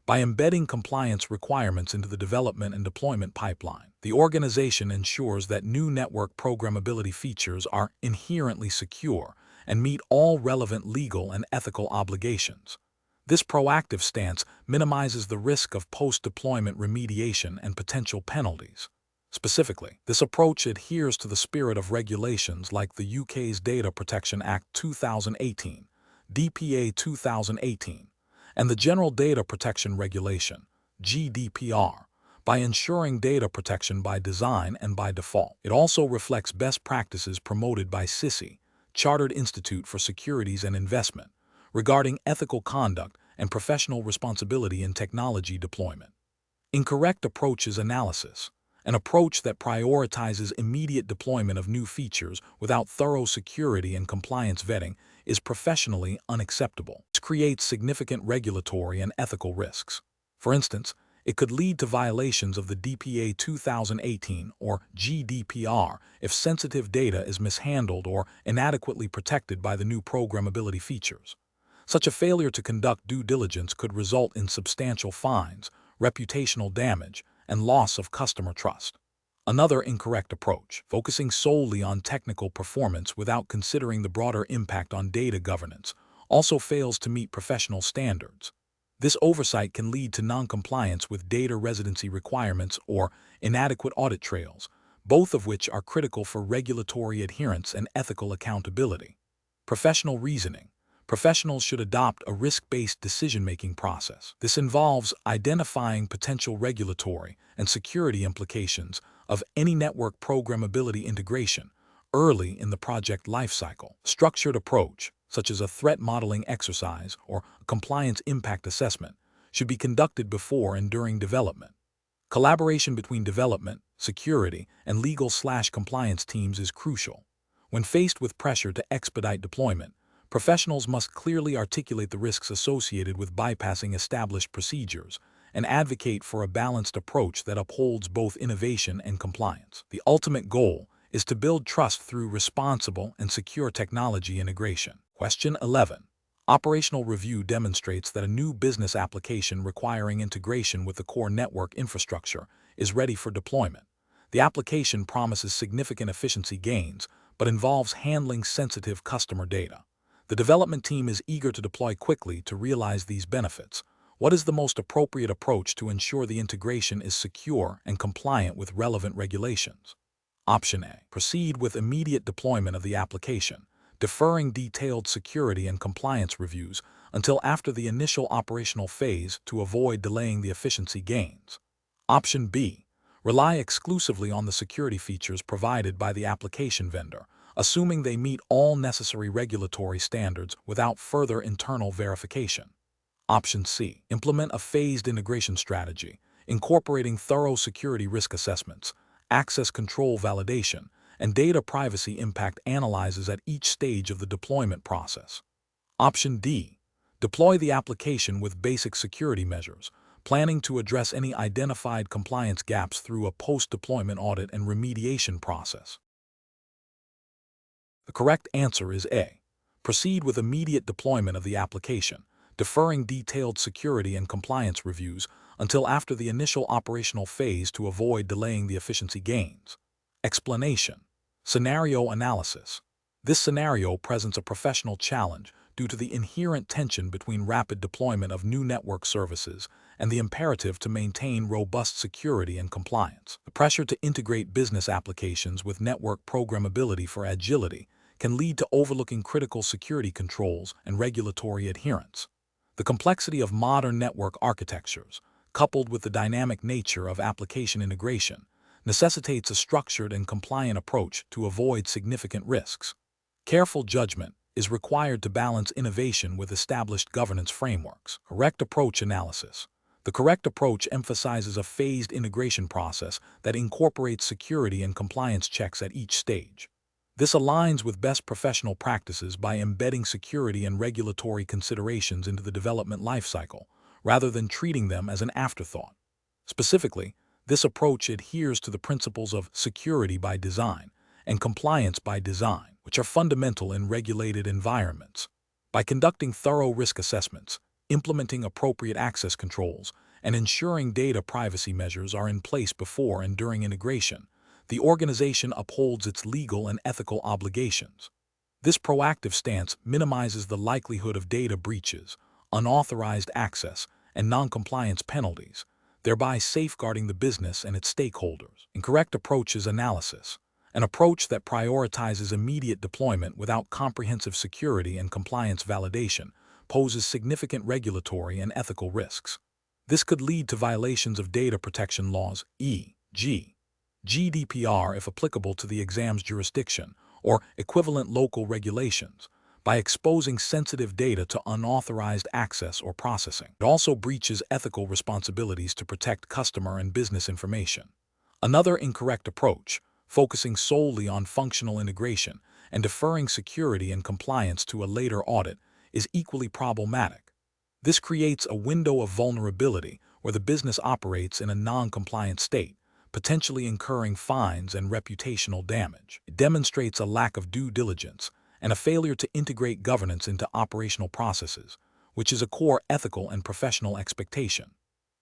By embedding compliance requirements into the development and deployment pipeline, the organization ensures that new network programmability features are inherently secure and meet all relevant legal and ethical obligations. This proactive stance minimizes the risk of post-deployment remediation and potential penalties. Specifically, this approach adheres to the spirit of regulations like the UK's Data Protection Act 2018, DPA 2018, and the General Data Protection Regulation, GDPR, by ensuring data protection by design and by default. It also reflects best practices promoted by CISI, Chartered Institute for Securities and Investment, regarding ethical conduct and professional responsibility in technology deployment. Incorrect approaches analysis. An approach that prioritizes immediate deployment of new features without thorough security and compliance vetting is professionally unacceptable. This creates significant regulatory and ethical risks. For instance, it could lead to violations of the DPA 2018 or GDPR if sensitive data is mishandled or inadequately protected by the new programmability features. Such a failure to conduct due diligence could result in substantial fines, reputational damage, and loss of customer trust. Another incorrect approach, focusing solely on technical performance without considering the broader impact on data governance, also fails to meet professional standards. This oversight can lead to non-compliance with data residency requirements or inadequate audit trails, both of which are critical for regulatory adherence and ethical accountability. Professional reasoning. professionals should adopt a risk-based decision-making process. This involves identifying potential regulatory and security implications of any network programmability integration early in the project lifecycle. Structured approach, such as a threat modeling exercise or a compliance impact assessment, should be conducted before and during development. Collaboration between development, security, and legal/compliance teams is crucial. When faced with pressure to expedite deployment, professionals must clearly articulate the risks associated with bypassing established procedures and advocate for a balanced approach that upholds both innovation and compliance. The ultimate goal is to build trust through responsible and secure technology integration. Question 11. Operational review demonstrates that a new business application requiring integration with the core network infrastructure is ready for deployment. The application promises significant efficiency gains, but involves handling sensitive customer data. The development team is eager to deploy quickly to realize these benefits. What is the most appropriate approach to ensure the integration is secure and compliant with relevant regulations? Option A. Proceed with immediate deployment of the application, deferring detailed security and compliance reviews until after the initial operational phase to avoid delaying the efficiency gains. Option B. Rely exclusively on the security features provided by the application vendor, assuming they meet all necessary regulatory standards without further internal verification. Option C. Implement a phased integration strategy, incorporating thorough security risk assessments, access control validation, and data privacy impact analyses at each stage of the deployment process. Option D. Deploy the application with basic security measures, planning to address any identified compliance gaps through a post-deployment audit and remediation process. The correct answer is A. Proceed with immediate deployment of the application, deferring detailed security and compliance reviews until after the initial operational phase to avoid delaying the efficiency gains. Explanation. Scenario analysis. This scenario presents a professional challenge due to the inherent tension between rapid deployment of new network services and the imperative to maintain robust security and compliance. The pressure to integrate business applications with network programmability for agility can lead to overlooking critical security controls and regulatory adherence. The complexity of modern network architectures, coupled with the dynamic nature of application integration, necessitates a structured and compliant approach to avoid significant risks. Careful judgment is required to balance innovation with established governance frameworks. Correct approach analysis. The correct approach emphasizes a phased integration process that incorporates security and compliance checks at each stage. This aligns with best professional practices by embedding security and regulatory considerations into the development lifecycle, rather than treating them as an afterthought. Specifically, this approach adheres to the principles of security by design and compliance by design, which are fundamental in regulated environments. By conducting thorough risk assessments, implementing appropriate access controls, and ensuring data privacy measures are in place before and during integration, the organization upholds its legal and ethical obligations. This proactive stance minimizes the likelihood of data breaches, unauthorized access, and non-compliance penalties, thereby safeguarding the business and its stakeholders. Incorrect approach is analysis. An approach that prioritizes immediate deployment without comprehensive security and compliance validation poses significant regulatory and ethical risks. This could lead to violations of data protection laws, e.g., GDPR if applicable to the exam's jurisdiction, or equivalent local regulations, by exposing sensitive data to unauthorized access or processing. It also breaches ethical responsibilities to protect customer and business information. Another incorrect approach, focusing solely on functional integration and deferring security and compliance to a later audit, is equally problematic. This creates a window of vulnerability where the business operates in a non-compliant state, potentially incurring fines and reputational damage. It demonstrates a lack of due diligence and a failure to integrate governance into operational processes, which is a core ethical and professional expectation.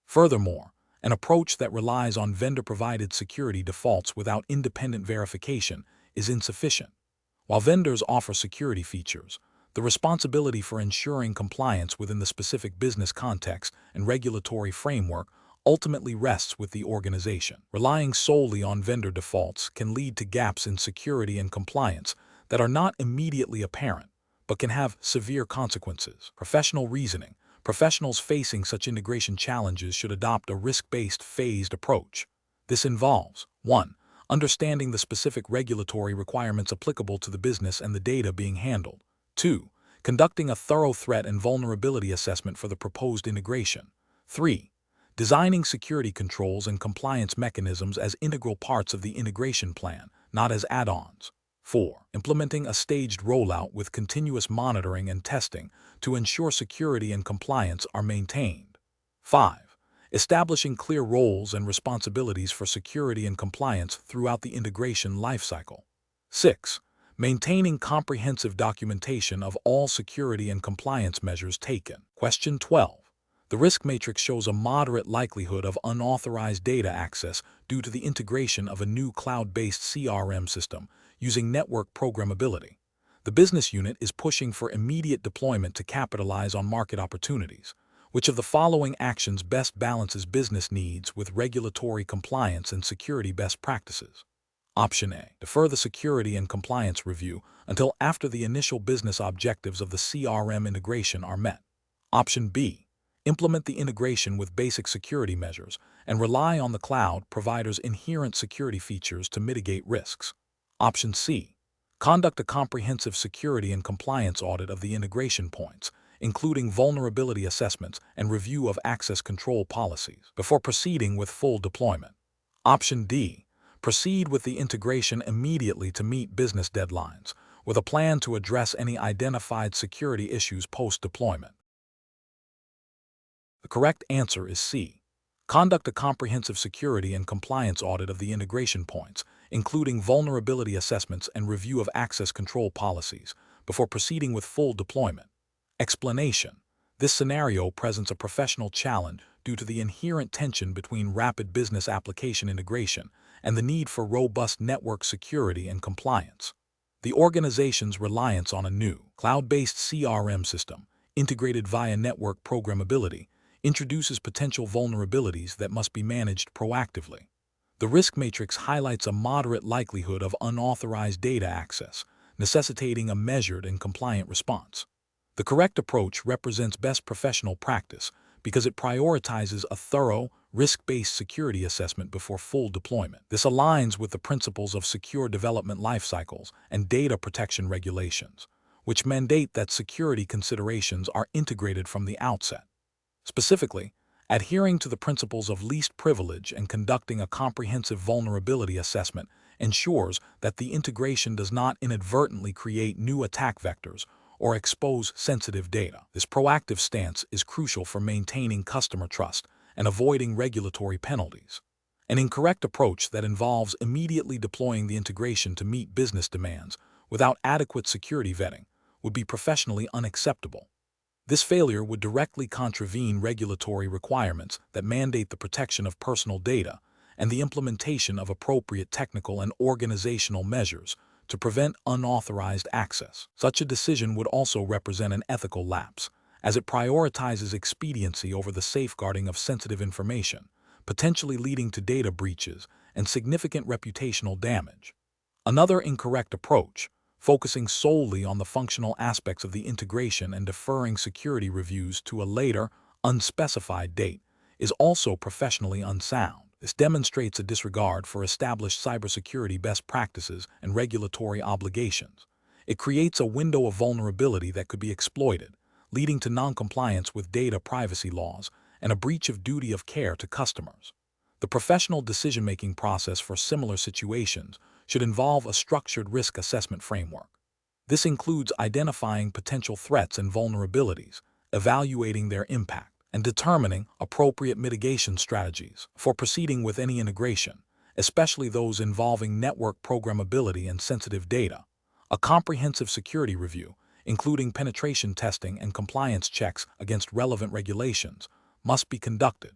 Furthermore, an approach that relies on vendor-provided security defaults without independent verification is insufficient. While vendors offer security features, the responsibility for ensuring compliance within the specific business context and regulatory framework ultimately rests with the organization. Relying solely on vendor defaults can lead to gaps in security and compliance that are not immediately apparent, but can have severe consequences. Professional reasoning. Professionals facing such integration challenges should adopt a risk-based, phased approach. This involves 1. Understanding the specific regulatory requirements applicable to the business and the data being handled. 2. Conducting a thorough threat and vulnerability assessment for the proposed integration. 3. Designing security controls and compliance mechanisms as integral parts of the integration plan, not as add-ons. 4. Implementing a staged rollout with continuous monitoring and testing to ensure security and compliance are maintained. 5. Establishing clear roles and responsibilities for security and compliance throughout the integration lifecycle. 6. Maintaining comprehensive documentation of all security and compliance measures taken. Question 12. The risk matrix shows a moderate likelihood of unauthorized data access due to the integration of a new cloud-based CRM system using network programmability. The business unit is pushing for immediate deployment to capitalize on market opportunities. Which of the following actions best balances business needs with regulatory compliance and security best practices? Option A. Defer the security and compliance review until after the initial business objectives of the CRM integration are met. Option B. Implement the integration with basic security measures and rely on the cloud provider's inherent security features to mitigate risks. Option C. Conduct a comprehensive security and compliance audit of the integration points, including vulnerability assessments and review of access control policies, before proceeding with full deployment. Option D. Proceed with the integration immediately to meet business deadlines, with a plan to address any identified security issues post-deployment. The correct answer is C. Conduct a comprehensive security and compliance audit of the integration points, including vulnerability assessments and review of access control policies, before proceeding with full deployment. Explanation. This scenario presents a professional challenge due to the inherent tension between rapid business application integration and the need for robust network security and compliance. The organization's reliance on a new, cloud-based CRM system, integrated via network programmability, introduces potential vulnerabilities that must be managed proactively. The risk matrix highlights a moderate likelihood of unauthorized data access, necessitating a measured and compliant response. The correct approach represents best professional practice because it prioritizes a thorough, risk-based security assessment before full deployment. This aligns with the principles of secure development lifecycles and data protection regulations, which mandate that security considerations are integrated from the outset. Specifically, adhering to the principles of least privilege and conducting a comprehensive vulnerability assessment ensures that the integration does not inadvertently create new attack vectors or expose sensitive data. This proactive stance is crucial for maintaining customer trust and avoiding regulatory penalties. An incorrect approach that involves immediately deploying the integration to meet business demands without adequate security vetting would be professionally unacceptable. This failure would directly contravene regulatory requirements that mandate the protection of personal data and the implementation of appropriate technical and organizational measures to prevent unauthorized access. Such a decision would also represent an ethical lapse, as it prioritizes expediency over the safeguarding of sensitive information, potentially leading to data breaches and significant reputational damage. Another incorrect approach, focusing solely on the functional aspects of the integration and deferring security reviews to a later, unspecified date, is also professionally unsound. This demonstrates a disregard for established cybersecurity best practices and regulatory obligations. It creates a window of vulnerability that could be exploited, leading to noncompliance with data privacy laws and a breach of duty of care to customers. The professional decision-making process for similar situations should involve a structured risk assessment framework. This includes identifying potential threats and vulnerabilities, evaluating their impact, and determining appropriate mitigation strategies for proceeding with any integration, especially those involving network programmability and sensitive data. A comprehensive security review, including penetration testing and compliance checks against relevant regulations, must be conducted.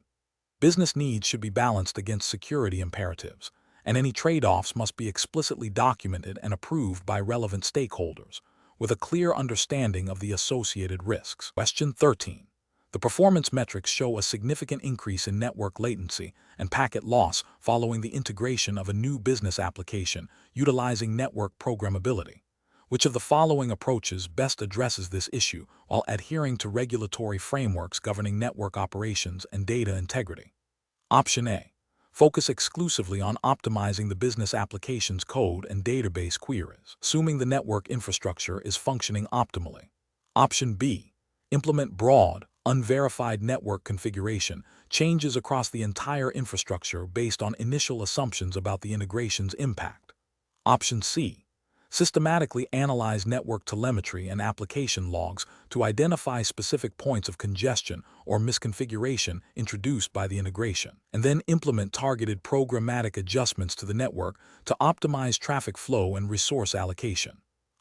Business needs should be balanced against security imperatives, and any trade-offs must be explicitly documented and approved by relevant stakeholders, with a clear understanding of the associated risks. Question 13. The performance metrics show a significant increase in network latency and packet loss following the integration of a new business application utilizing network programmability. Which of the following approaches best addresses this issue while adhering to regulatory frameworks governing network operations and data integrity? Option A. Focus exclusively on optimizing the business application's code and database queries, assuming the network infrastructure is functioning optimally. Option B. Implement broad, unverified network configuration changes across the entire infrastructure based on initial assumptions about the integration's impact. Option C. Systematically analyze network telemetry and application logs to identify specific points of congestion or misconfiguration introduced by the integration, and then implement targeted programmatic adjustments to the network to optimize traffic flow and resource allocation.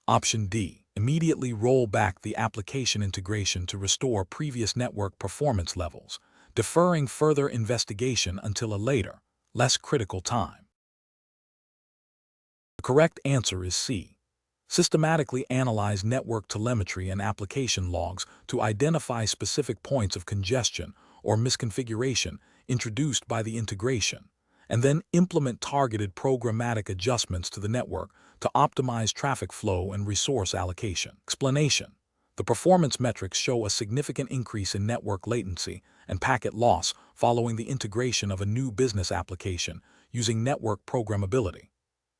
Option D. Immediately roll back the application integration to restore previous network performance levels, deferring further investigation until a later, less critical time. The correct answer is C. Systematically analyze network telemetry and application logs to identify specific points of congestion or misconfiguration introduced by the integration, and then implement targeted programmatic adjustments to the network to optimize traffic flow and resource allocation. Explanation: the performance metrics show a significant increase in network latency and packet loss following the integration of a new business application using network programmability.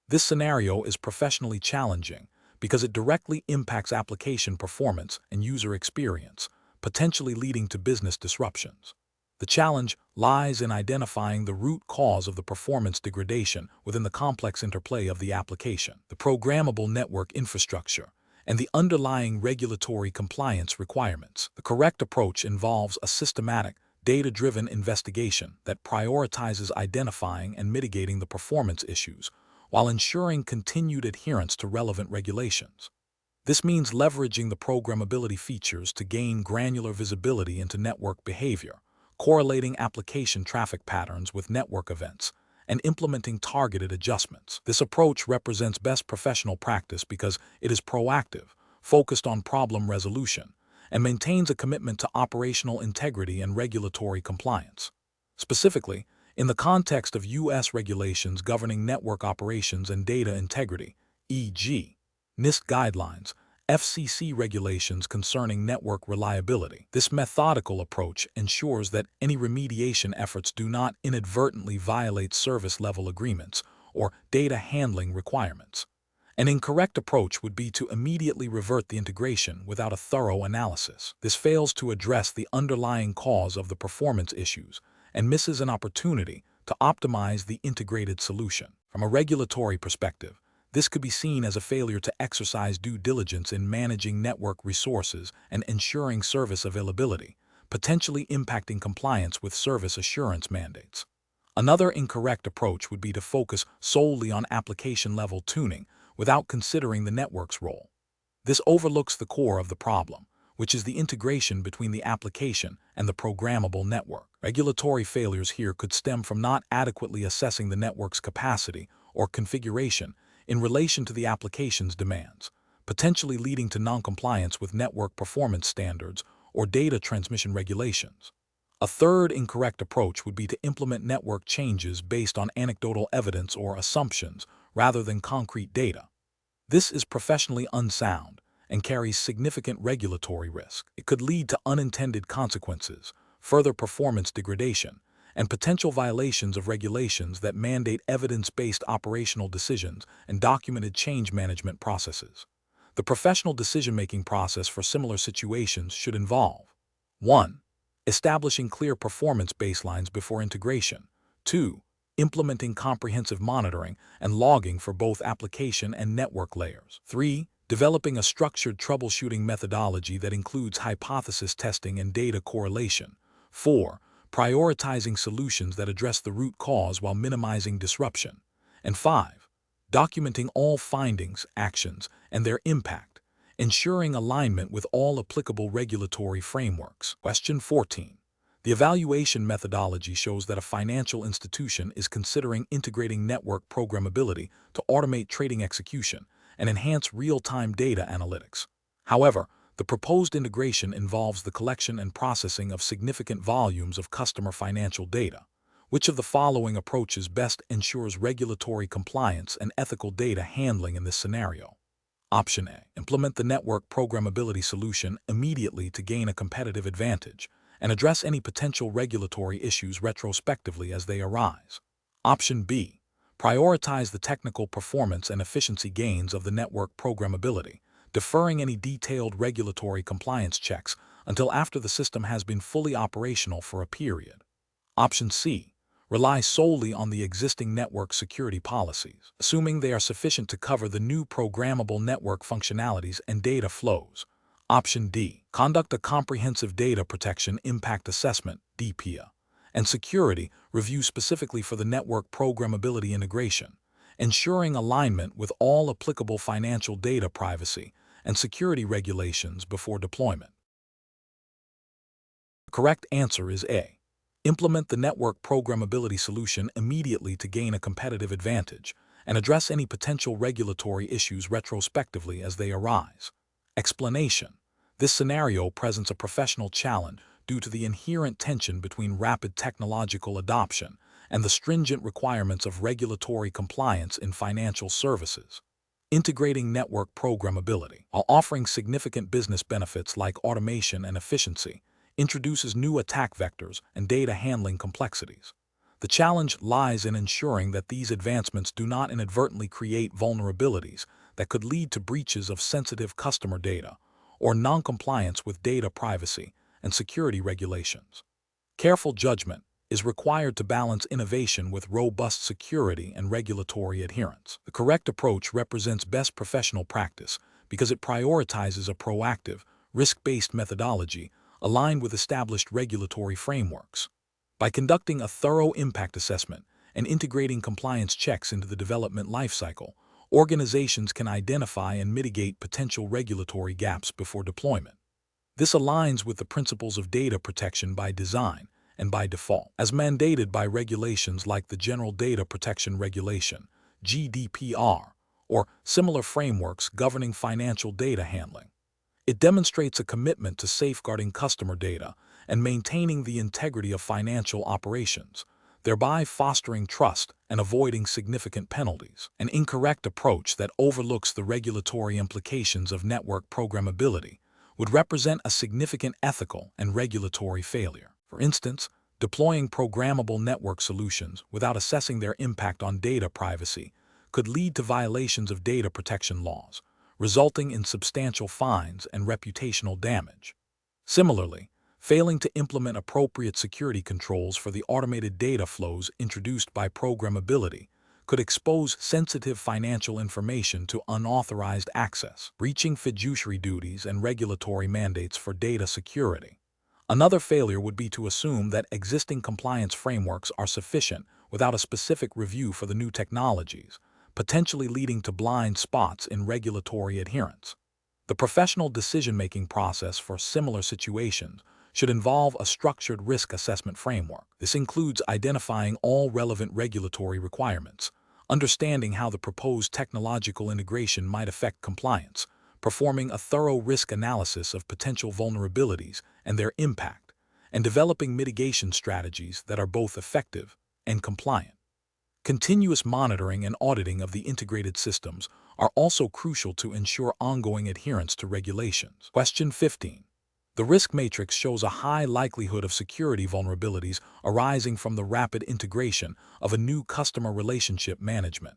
This scenario is professionally challenging because it directly impacts application performance and user experience, potentially leading to business disruptions. The challenge lies in identifying the root cause of the performance degradation within the complex interplay of the application, the programmable network infrastructure, and the underlying regulatory compliance requirements. The correct approach involves a systematic, data-driven investigation that prioritizes identifying and mitigating the performance issues while ensuring continued adherence to relevant regulations. This means leveraging the programmability features to gain granular visibility into network behavior, correlating application traffic patterns with network events, and implementing targeted adjustments. This approach represents best professional practice because it is proactive, focused on problem resolution, and maintains a commitment to operational integrity and regulatory compliance. Specifically, in the context of U.S. regulations governing network operations and data integrity, e.g., NIST guidelines, FCC regulations concerning network reliability, this methodical approach ensures that any remediation efforts do not inadvertently violate service-level agreements or data handling requirements. An incorrect approach would be to immediately revert the integration without a thorough analysis. This fails to address the underlying cause of the performance issues and misses an opportunity to optimize the integrated solution. From a regulatory perspective, this could be seen as a failure to exercise due diligence in managing network resources and ensuring service availability, potentially impacting compliance with service assurance mandates. Another incorrect approach would be to focus solely on application-level tuning without considering the network's role. This overlooks the core of the problem, which is the integration between the application and the programmable network. Regulatory failures here could stem from not adequately assessing the network's capacity or configuration in relation to the application's demands, potentially leading to noncompliance with network performance standards or data transmission regulations. A third incorrect approach would be to implement network changes based on anecdotal evidence or assumptions rather than concrete data. This is professionally unsound and carries significant regulatory risk. It could lead to unintended consequences, further performance degradation, and potential violations of regulations that mandate evidence-based operational decisions and documented change management processes. The professional decision-making process for similar situations should involve 1. Establishing clear performance baselines before integration. 2. Implementing comprehensive monitoring and logging for both application and network layers. 3. Developing a structured troubleshooting methodology that includes hypothesis testing and data correlation. 4. Prioritizing solutions that address the root cause while minimizing disruption. And 5. Documenting all findings, actions, and their impact, ensuring alignment with all applicable regulatory frameworks. Question 14. The evaluation methodology shows that a financial institution is considering integrating network programmability to automate trading execution and enhance real-time data analytics. However, the proposed integration involves the collection and processing of significant volumes of customer financial data. Which of the following approaches best ensures regulatory compliance and ethical data handling in this scenario? Option A. Implement the network programmability solution immediately to gain a competitive advantage and address any potential regulatory issues retrospectively as they arise. Option B. Prioritize the technical performance and efficiency gains of the network programmability, deferring any detailed regulatory compliance checks until after the system has been fully operational for a period. Option C. Rely solely on the existing network security policies, assuming they are sufficient to cover the new programmable network functionalities and data flows. Option D. Conduct a comprehensive data protection impact assessment (DPIA) and security review specifically for the network programmability integration, ensuring alignment with all applicable financial data privacy and security regulations before deployment. The correct answer is A. Implement the network programmability solution immediately to gain a competitive advantage and address any potential regulatory issues retrospectively as they arise. Explanation: this scenario presents a professional challenge due to the inherent tension between rapid technological adoption and the stringent requirements of regulatory compliance in financial services. Integrating network programmability, while offering significant business benefits like automation and efficiency, introduces new attack vectors and data handling complexities. The challenge lies in ensuring that these advancements do not inadvertently create vulnerabilities that could lead to breaches of sensitive customer data or non-compliance with data privacy and security regulations. Careful judgment is required to balance innovation with robust security and regulatory adherence. The correct approach represents best professional practice because it prioritizes a proactive, risk-based methodology aligned with established regulatory frameworks. By conducting a thorough impact assessment and integrating compliance checks into the development lifecycle, organizations can identify and mitigate potential regulatory gaps before deployment. This aligns with the principles of data protection by design and by default, as mandated by regulations like the General Data Protection Regulation, GDPR, or similar frameworks governing financial data handling. It demonstrates a commitment to safeguarding customer data and maintaining the integrity of financial operations, thereby fostering trust and avoiding significant penalties. An incorrect approach that overlooks the regulatory implications of network programmability would represent a significant ethical and regulatory failure. For instance, deploying programmable network solutions without assessing their impact on data privacy could lead to violations of data protection laws, resulting in substantial fines and reputational damage. Similarly, failing to implement appropriate security controls for the automated data flows introduced by programmability could expose sensitive financial information to unauthorized access, breaching fiduciary duties and regulatory mandates for data security. Another failure would be to assume that existing compliance frameworks are sufficient without a specific review for the new technologies, potentially leading to blind spots in regulatory adherence. The professional decision-making process for similar situations should involve a structured risk assessment framework. This includes identifying all relevant regulatory requirements, understanding how the proposed technological integration might affect compliance, performing a thorough risk analysis of potential vulnerabilities and their impact, and developing mitigation strategies that are both effective and compliant. Continuous monitoring and auditing of the integrated systems are also crucial to ensure ongoing adherence to regulations. Question 15. The risk matrix shows a high likelihood of security vulnerabilities arising from the rapid integration of a new customer relationship management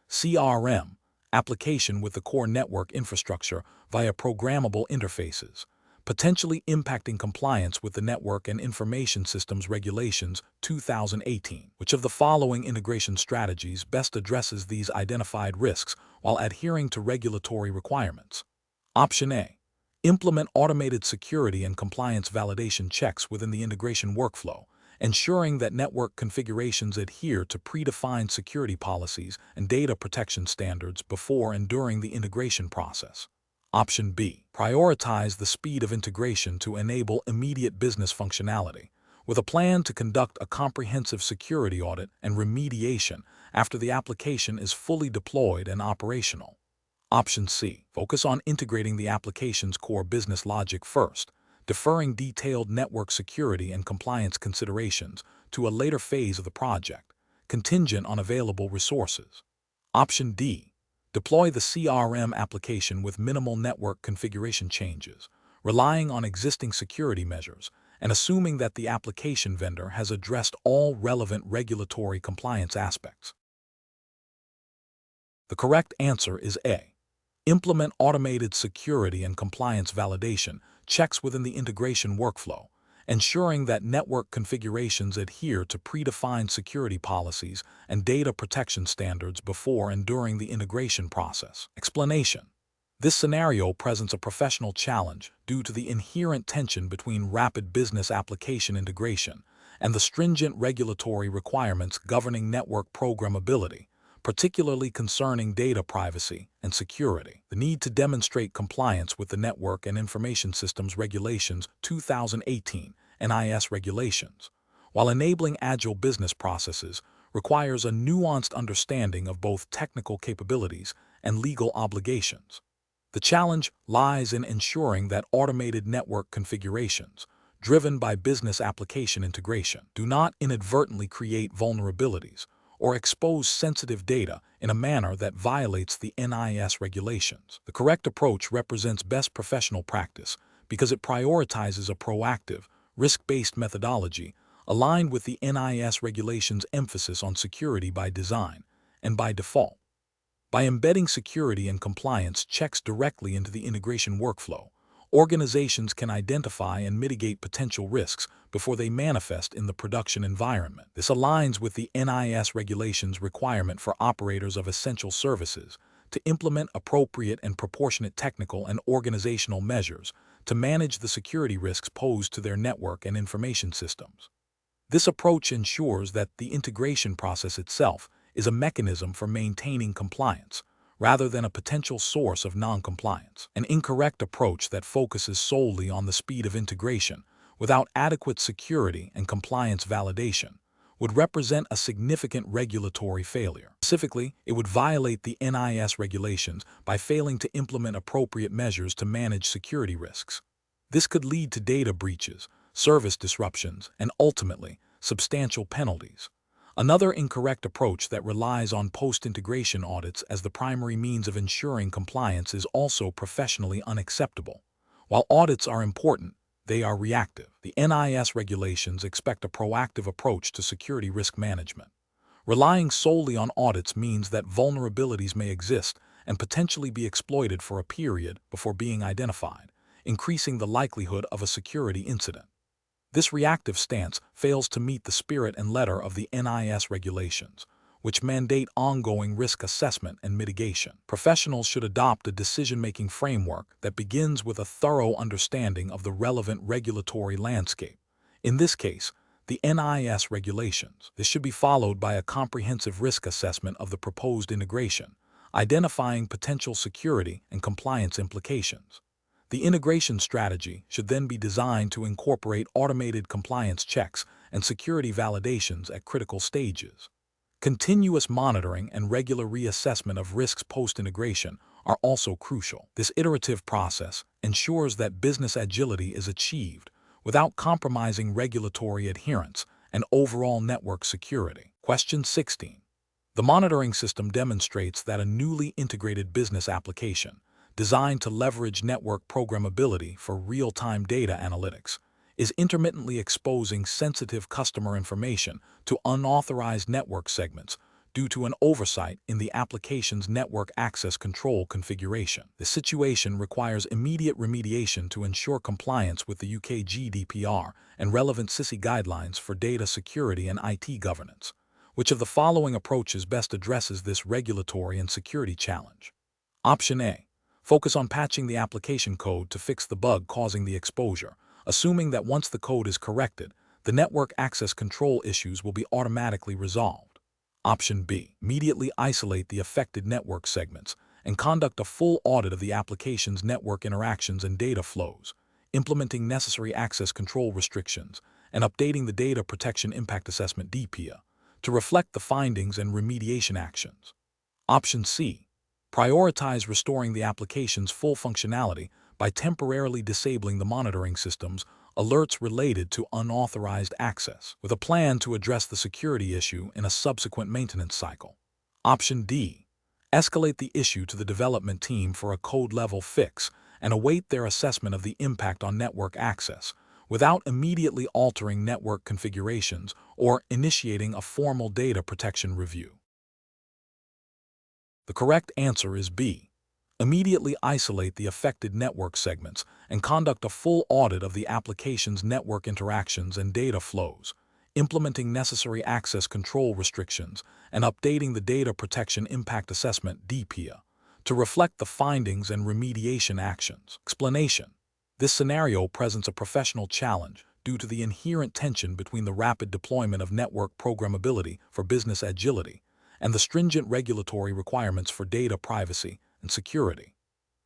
(CRM) application with the core network infrastructure via programmable interfaces, potentially impacting compliance with the Network and Information Systems Regulations 2018. Which of the following integration strategies best addresses these identified risks while adhering to regulatory requirements? Option A. Implement automated security and compliance validation checks within the integration workflow, ensuring that network configurations adhere to predefined security policies and data protection standards before and during the integration process. Option B. Prioritize the speed of integration to enable immediate business functionality, with a plan to conduct a comprehensive security audit and remediation after the application is fully deployed and operational. Option C. Focus on integrating the application's core business logic first, deferring detailed network security and compliance considerations to a later phase of the project, contingent on available resources. Option D. Deploy the CRM application with minimal network configuration changes, relying on existing security measures and assuming that the application vendor has addressed all relevant regulatory compliance aspects. The correct answer is A. Implement automated security and compliance validation checks within the integration workflow, ensuring that network configurations adhere to predefined security policies and data protection standards before and during the integration process. Explanation. This scenario presents a professional challenge due to the inherent tension between rapid business application integration and the stringent regulatory requirements governing network programmability, particularly concerning data privacy and security. The need to demonstrate compliance with the Network and Information Systems Regulations 2018 (NIS) regulations, while enabling agile business processes, requires a nuanced understanding of both technical capabilities and legal obligations. The challenge lies in ensuring that automated network configurations, driven by business application integration, do not inadvertently create vulnerabilities or expose sensitive data in a manner that violates the NIS regulations. The correct approach represents best professional practice because it prioritizes a proactive, risk-based methodology aligned with the NIS regulations' emphasis on security by design and by default. By embedding security and compliance checks directly into the integration workflow, organizations can identify and mitigate potential risks before they manifest in the production environment. This aligns with the NIS regulations' requirement for operators of essential services to implement appropriate and proportionate technical and organizational measures to manage the security risks posed to their network and information systems. This approach ensures that the integration process itself is a mechanism for maintaining compliance, rather than a potential source of non-compliance. An incorrect approach that focuses solely on the speed of integration without adequate security and compliance validation would represent a significant regulatory failure. Specifically, it would violate the NIS regulations by failing to implement appropriate measures to manage security risks. This could lead to data breaches, service disruptions, and ultimately, substantial penalties. Another incorrect approach that relies on post-integration audits as the primary means of ensuring compliance is also professionally unacceptable. While audits are important, they are reactive. The NIS regulations expect a proactive approach to security risk management. Relying solely on audits means that vulnerabilities may exist and potentially be exploited for a period before being identified, increasing the likelihood of a security incident. This reactive stance fails to meet the spirit and letter of the NIS regulations, which mandate ongoing risk assessment and mitigation. Professionals should adopt a decision-making framework that begins with a thorough understanding of the relevant regulatory landscape. In this case, the NIS regulations. This should be followed by a comprehensive risk assessment of the proposed integration, identifying potential security and compliance implications. The integration strategy should then be designed to incorporate automated compliance checks and security validations at critical stages. Continuous monitoring and regular reassessment of risks post-integration are also crucial. This iterative process ensures that business agility is achieved without compromising regulatory adherence and overall network security. Question 16. The monitoring system demonstrates that a newly integrated business application designed to leverage network programmability for real-time data analytics, is intermittently exposing sensitive customer information to unauthorized network segments due to an oversight in the application's network access control configuration. The situation requires immediate remediation to ensure compliance with the UK GDPR and relevant CISI guidelines for data security and IT governance. Which of the following approaches best addresses this regulatory and security challenge? Option A. Focus on patching the application code to fix the bug causing the exposure, assuming that once the code is corrected, the network access control issues will be automatically resolved. Option B. Immediately isolate the affected network segments and conduct a full audit of the application's network interactions and data flows, implementing necessary access control restrictions and updating the Data Protection Impact Assessment (DPIA) to reflect the findings and remediation actions. Option C. Prioritize restoring the application's full functionality by temporarily disabling the monitoring system's alerts related to unauthorized access, with a plan to address the security issue in a subsequent maintenance cycle. Option D. Escalate the issue to the development team for a code-level fix and await their assessment of the impact on network access, without immediately altering network configurations or initiating a formal data protection review. The correct answer is B. Immediately isolate the affected network segments and conduct a full audit of the application's network interactions and data flows, implementing necessary access control restrictions and updating the Data Protection Impact Assessment (DPIA) to reflect the findings and remediation actions. Explanation: this scenario presents a professional challenge due to the inherent tension between the rapid deployment of network programmability for business agility and the stringent regulatory requirements for data privacy and security.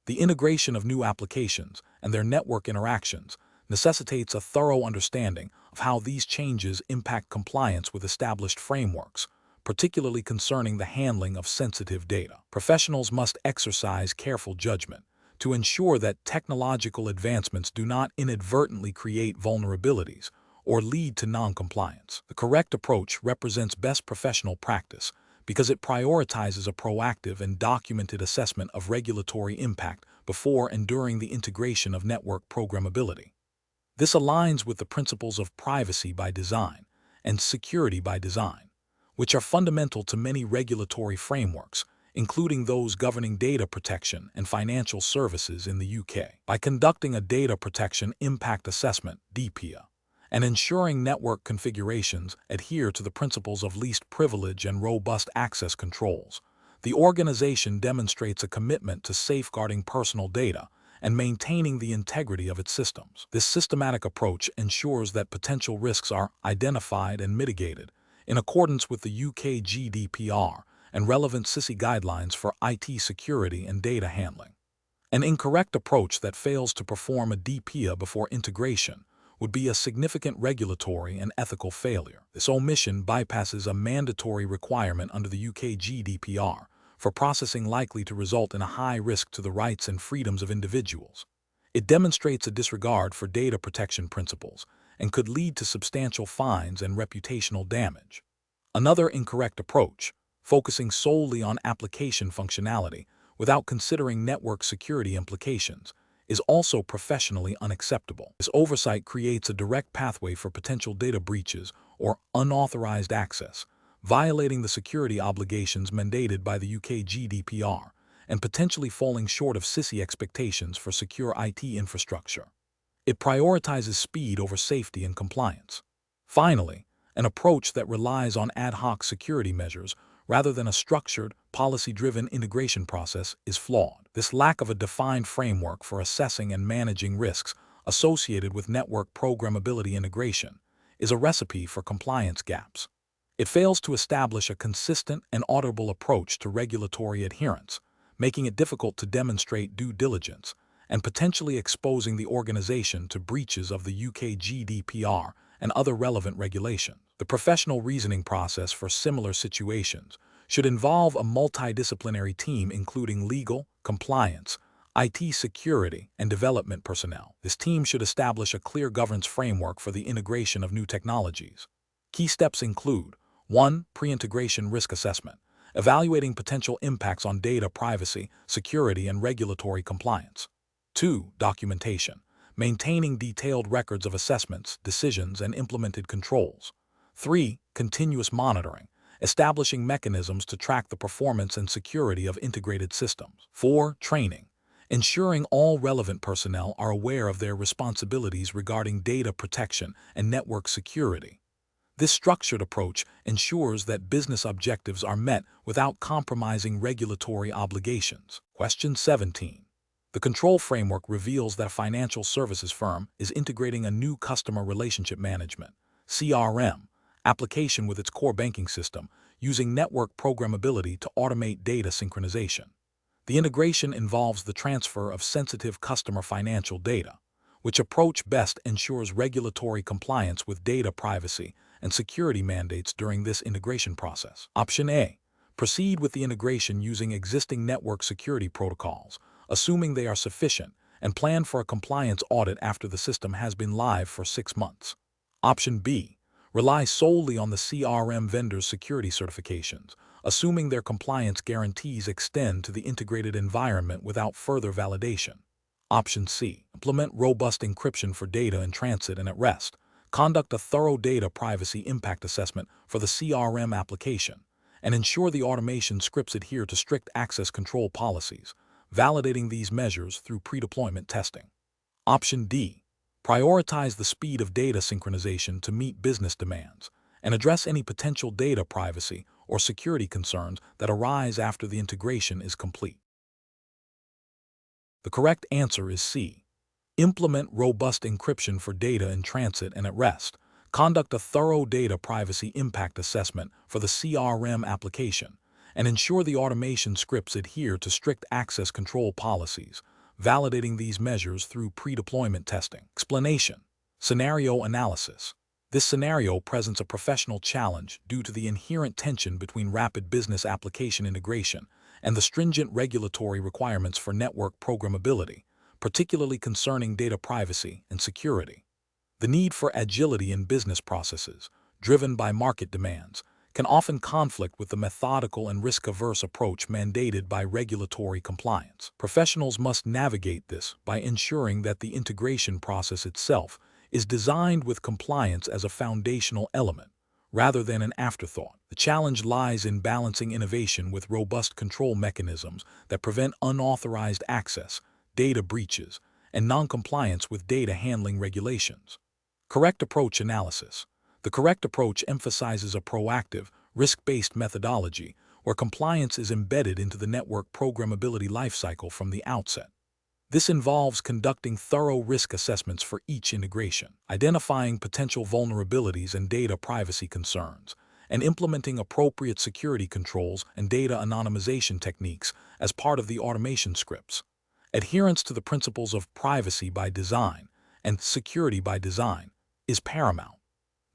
The integration of new applications and their network interactions necessitates a thorough understanding of how these changes impact compliance with established frameworks, particularly concerning the handling of sensitive data. Professionals must exercise careful judgment to ensure that technological advancements do not inadvertently create vulnerabilities or lead to non-compliance. The correct approach represents best professional practice because it prioritizes a proactive and documented assessment of regulatory impact before and during the integration of network programmability. This aligns with the principles of privacy by design and security by design, which are fundamental to many regulatory frameworks, including those governing data protection and financial services in the UK. By conducting a Data Protection Impact Assessment (DPIA) and ensuring network configurations adhere to the principles of least privilege and robust access controls, the organization demonstrates a commitment to safeguarding personal data and maintaining the integrity of its systems. This systematic approach ensures that potential risks are identified and mitigated in accordance with the UK GDPR and relevant CISI guidelines for IT security and data handling. An incorrect approach that fails to perform a DPIA before integration would be a significant regulatory and ethical failure. This omission bypasses a mandatory requirement under the UK GDPR for processing likely to result in a high risk to the rights and freedoms of individuals. It demonstrates a disregard for data protection principles and could lead to substantial fines and reputational damage. Another incorrect approach, focusing solely on application functionality without considering network security implications, is also professionally unacceptable. This oversight creates a direct pathway for potential data breaches or unauthorized access, violating the security obligations mandated by the UK GDPR and potentially falling short of CISI expectations for secure IT infrastructure. It prioritizes speed over safety and compliance. Finally, an approach that relies on ad hoc security measures rather than a structured, policy-driven integration process is flawed. This lack of a defined framework for assessing and managing risks associated with network programmability integration is a recipe for compliance gaps. It fails to establish a consistent and auditable approach to regulatory adherence, making it difficult to demonstrate due diligence and potentially exposing the organization to breaches of the UK GDPR and other relevant regulations. The professional reasoning process for similar situations should involve a multidisciplinary team including legal, compliance, IT security, and development personnel. This team should establish a clear governance framework for the integration of new technologies. Key steps include: 1. Pre-integration risk assessment, evaluating potential impacts on data privacy, security, and regulatory compliance. 2. Documentation, maintaining detailed records of assessments, decisions, and implemented controls. 3. Continuous monitoring, establishing mechanisms to track the performance and security of integrated systems. 4. Training, ensuring all relevant personnel are aware of their responsibilities regarding data protection and network security. This structured approach ensures that business objectives are met without compromising regulatory obligations. Question 17. The control framework reveals that a financial services firm is integrating a new customer relationship management (CRM) application with its core banking system, using network programmability to automate data synchronization. The integration involves the transfer of sensitive customer financial data, which approach best ensures regulatory compliance with data privacy and security mandates during this integration process. Option A. Proceed with the integration using existing network security protocols, assuming they are sufficient, and plan for a compliance audit after the system has been live for 6 months. Option B. Rely solely on the CRM vendor's security certifications, assuming their compliance guarantees extend to the integrated environment without further validation. Option C. Implement robust encryption for data in transit and at rest. Conduct a thorough data privacy impact assessment for the CRM application, and ensure the automation scripts adhere to strict access control policies, validating these measures through pre-deployment testing. Option D. Prioritize the speed of data synchronization to meet business demands, and address any potential data privacy or security concerns that arise after the integration is complete. The correct answer is C. Implement robust encryption for data in transit and at rest. Conduct a thorough data privacy impact assessment for the CRM application, and ensure the automation scripts adhere to strict access control policies, validating these measures through pre-deployment testing. Explanation. Scenario analysis. This scenario presents a professional challenge due to the inherent tension between rapid business application integration and the stringent regulatory requirements for network programmability, particularly concerning data privacy and security. The need for agility in business processes, driven by market demands, can often conflict with the methodical and risk-averse approach mandated by regulatory compliance. Professionals must navigate this by ensuring that the integration process itself is designed with compliance as a foundational element, rather than an afterthought. The challenge lies in balancing innovation with robust control mechanisms that prevent unauthorized access, data breaches, and non-compliance with data handling regulations. Correct approach analysis. The correct approach emphasizes a proactive, risk-based methodology where compliance is embedded into the network programmability lifecycle from the outset. This involves conducting thorough risk assessments for each integration, identifying potential vulnerabilities and data privacy concerns, and implementing appropriate security controls and data anonymization techniques as part of the automation scripts. Adherence to the principles of privacy by design and security by design is paramount.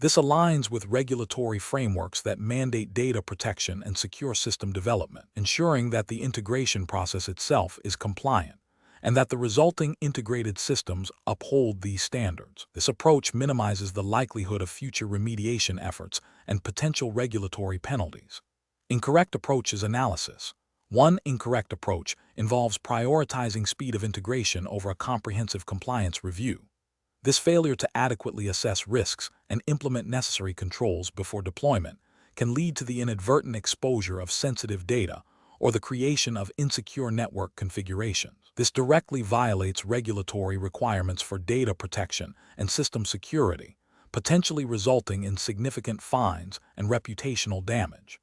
This aligns with regulatory frameworks that mandate data protection and secure system development, ensuring that the integration process itself is compliant and that the resulting integrated systems uphold these standards. This approach minimizes the likelihood of future remediation efforts and potential regulatory penalties. Incorrect approaches analysis. One incorrect approach involves prioritizing speed of integration over a comprehensive compliance review. This failure to adequately assess risks and implement necessary controls before deployment can lead to the inadvertent exposure of sensitive data or the creation of insecure network configurations. This directly violates regulatory requirements for data protection and system security, potentially resulting in significant fines and reputational damage.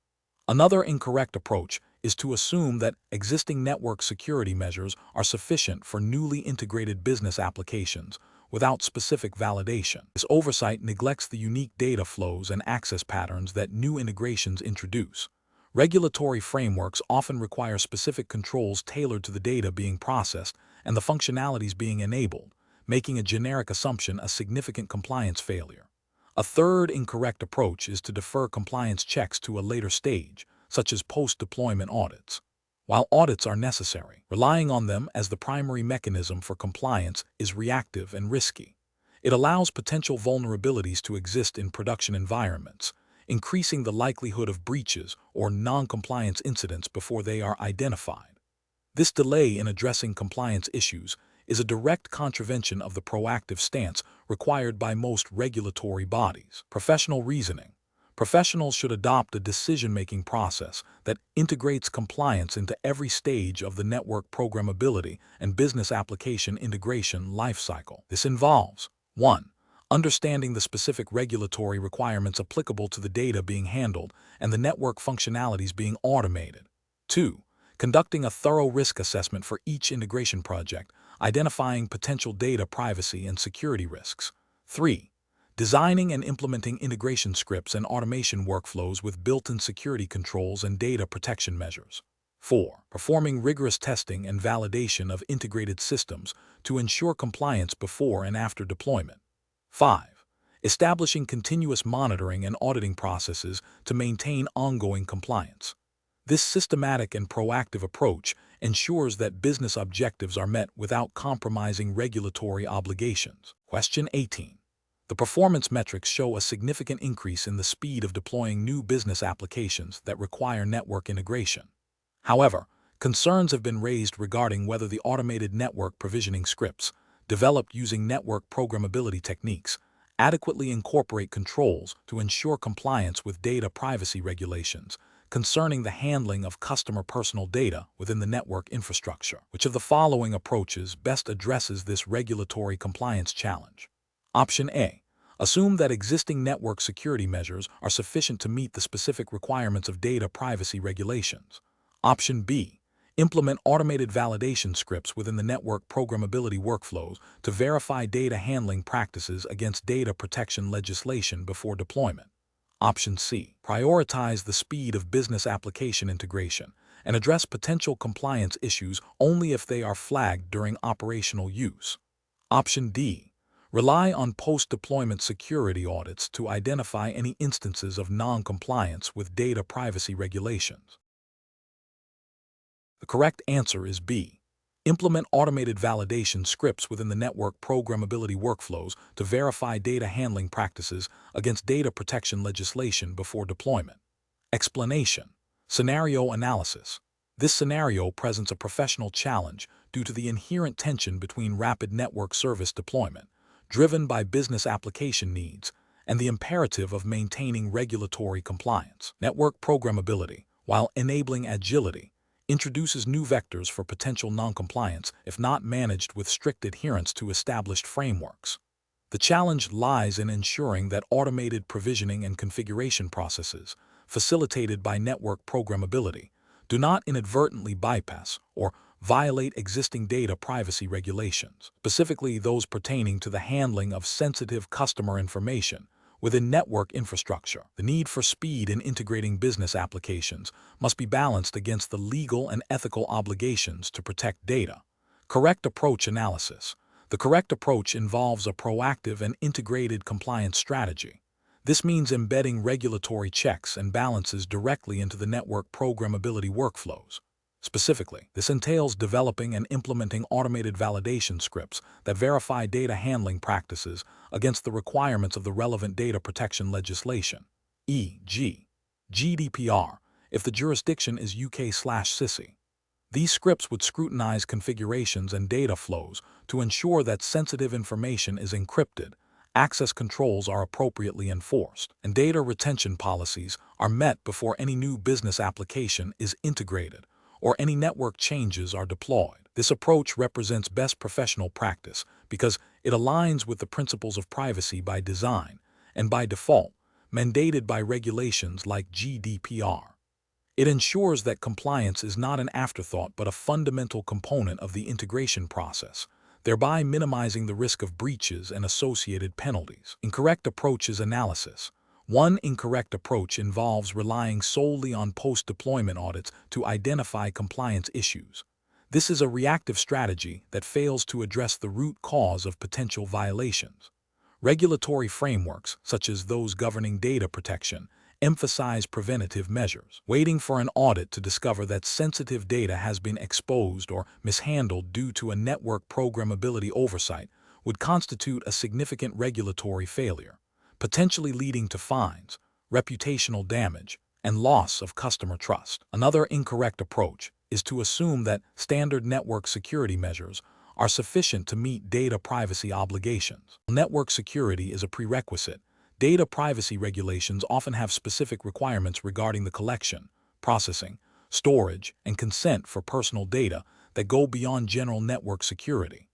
Another incorrect approach is to assume that existing network security measures are sufficient for newly integrated business applications without specific validation. This oversight neglects the unique data flows and access patterns that new integrations introduce. Regulatory frameworks often require specific controls tailored to the data being processed and the functionalities being enabled, making a generic assumption a significant compliance failure. A third incorrect approach is to defer compliance checks to a later stage, such as post-deployment audits. While audits are necessary, relying on them as the primary mechanism for compliance is reactive and risky. It allows potential vulnerabilities to exist in production environments, increasing the likelihood of breaches or non-compliance incidents before they are identified. This delay in addressing compliance issues is a direct contravention of the proactive stance required by most regulatory bodies. Professional reasoning. Professionals should adopt a decision-making process that integrates compliance into every stage of the network programmability and business application integration lifecycle. This involves 1. Understanding the specific regulatory requirements applicable to the data being handled and the network functionalities being automated. 2. Conducting a thorough risk assessment for each integration project, identifying potential data privacy and security risks. 3. Designing and implementing integration scripts and automation workflows with built-in security controls and data protection measures. 4. Performing rigorous testing and validation of integrated systems to ensure compliance before and after deployment. 5. Establishing continuous monitoring and auditing processes to maintain ongoing compliance. This systematic and proactive approach ensures that business objectives are met without compromising regulatory obligations. Question 18. The performance metrics show a significant increase in the speed of deploying new business applications that require network integration. However, concerns have been raised regarding whether the automated network provisioning scripts, developed using network programmability techniques, adequately incorporate controls to ensure compliance with data privacy regulations concerning the handling of customer personal data within the network infrastructure. Which of the following approaches best addresses this regulatory compliance challenge? Option A. Assume that existing network security measures are sufficient to meet the specific requirements of data privacy regulations. Option B. Implement automated validation scripts within the network programmability workflows to verify data handling practices against data protection legislation before deployment. Option C. Prioritize the speed of business application integration and address potential compliance issues only if they are flagged during operational use. Option D. Rely on post-deployment security audits to identify any instances of non-compliance with data privacy regulations. The correct answer is B. Implement automated validation scripts within the network programmability workflows to verify data handling practices against data protection legislation before deployment. Explanation. Scenario analysis. This scenario presents a professional challenge due to the inherent tension between rapid network service deployment, driven by business application needs, and the imperative of maintaining regulatory compliance. Network programmability, while enabling agility, introduces new vectors for potential noncompliance if not managed with strict adherence to established frameworks. The challenge lies in ensuring that automated provisioning and configuration processes, facilitated by network programmability, do not inadvertently bypass or violate existing data privacy regulations, specifically those pertaining to the handling of sensitive customer information within network infrastructure. The need for speed in integrating business applications must be balanced against the legal and ethical obligations to protect data. Correct approach analysis. The correct approach involves a proactive and integrated compliance strategy. This means embedding regulatory checks and balances directly into the network programmability workflows. Specifically, this entails developing and implementing automated validation scripts that verify data handling practices against the requirements of the relevant data protection legislation, e.g., GDPR, if the jurisdiction is UK/CISI. These scripts would scrutinize configurations and data flows to ensure that sensitive information is encrypted, access controls are appropriately enforced, and data retention policies are met before any new business application is integrated or any network changes are deployed. This approach represents best professional practice because it aligns with the principles of privacy by design and by default, mandated by regulations like GDPR. It ensures that compliance is not an afterthought but a fundamental component of the integration process, thereby minimizing the risk of breaches and associated penalties. Incorrect approaches analysis. One incorrect approach involves relying solely on post-deployment audits to identify compliance issues. This is a reactive strategy that fails to address the root cause of potential violations. Regulatory frameworks, such as those governing data protection, emphasize preventative measures. Waiting for an audit to discover that sensitive data has been exposed or mishandled due to a network programmability oversight would constitute a significant regulatory failure, potentially leading to fines, reputational damage, and loss of customer trust. Another incorrect approach is to assume that standard network security measures are sufficient to meet data privacy obligations. Network security is a prerequisite. Data privacy regulations often have specific requirements regarding the collection, processing, storage, and consent for personal data that go beyond general network security.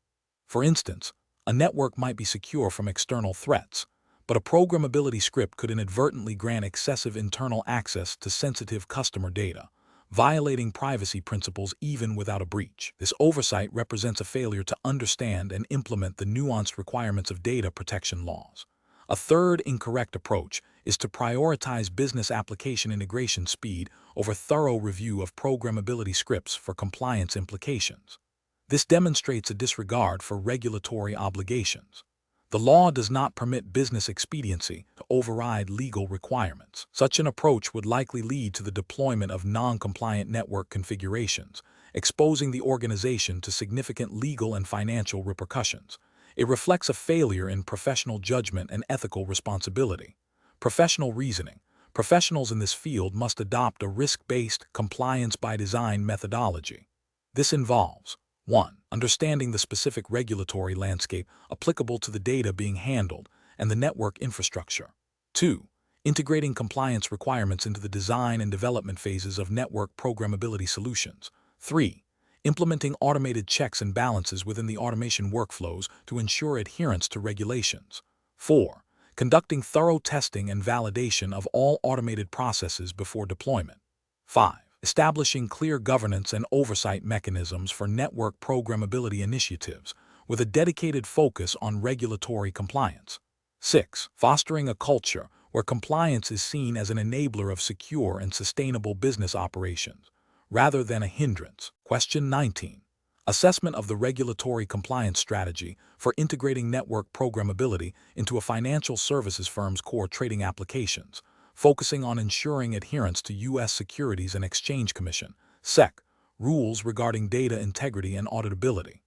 For instance, a network might be secure from external threats, but a programmability script could inadvertently grant excessive internal access to sensitive customer data, violating privacy principles even without a breach. This oversight represents a failure to understand and implement the nuanced requirements of data protection laws. A third incorrect approach is to prioritize business application integration speed over thorough review of programmability scripts for compliance implications. This demonstrates a disregard for regulatory obligations. The law does not permit business expediency to override legal requirements. Such an approach would likely lead to the deployment of non-compliant network configurations, exposing the organization to significant legal and financial repercussions. It reflects a failure in professional judgment and ethical responsibility. Professional reasoning. Professionals in this field must adopt a risk-based, compliance-by-design methodology. This involves 1. Understanding the specific regulatory landscape applicable to the data being handled and the network infrastructure. 2. Integrating compliance requirements into the design and development phases of network programmability solutions. 3. Implementing automated checks and balances within the automation workflows to ensure adherence to regulations. 4. Conducting thorough testing and validation of all automated processes before deployment. 5. Establishing clear governance and oversight mechanisms for network programmability initiatives with a dedicated focus on regulatory compliance. 6. Fostering a culture where compliance is seen as an enabler of secure and sustainable business operations, rather than a hindrance. Question 19. Assessment of the regulatory compliance strategy for integrating network programmability into a financial services firm's core trading applications, focusing on ensuring adherence to U.S. Securities and Exchange Commission (SEC) rules regarding data integrity and auditability.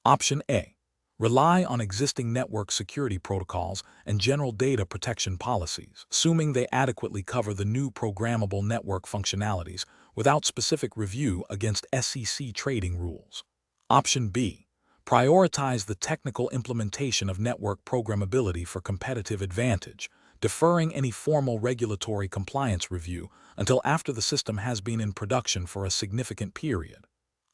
Option A. Rely on existing network security protocols and general data protection policies, assuming they adequately cover the new programmable network functionalities without specific review against SEC trading rules. Option B. Prioritize the technical implementation of network programmability for competitive advantage, deferring any formal regulatory compliance review until after the system has been in production for a significant period.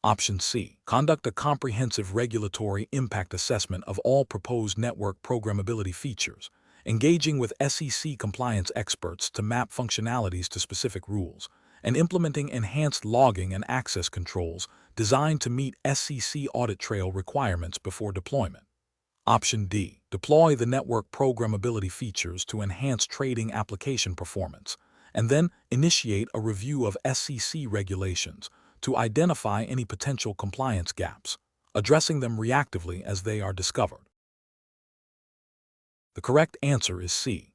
Option C. Conduct a comprehensive regulatory impact assessment of all proposed network programmability features, engaging with SEC compliance experts to map functionalities to specific rules, and implementing enhanced logging and access controls designed to meet SEC audit trail requirements before deployment. Option D. Deploy the network programmability features to enhance trading application performance, and then initiate a review of SEC regulations to identify any potential compliance gaps, addressing them reactively as they are discovered. The correct answer is C.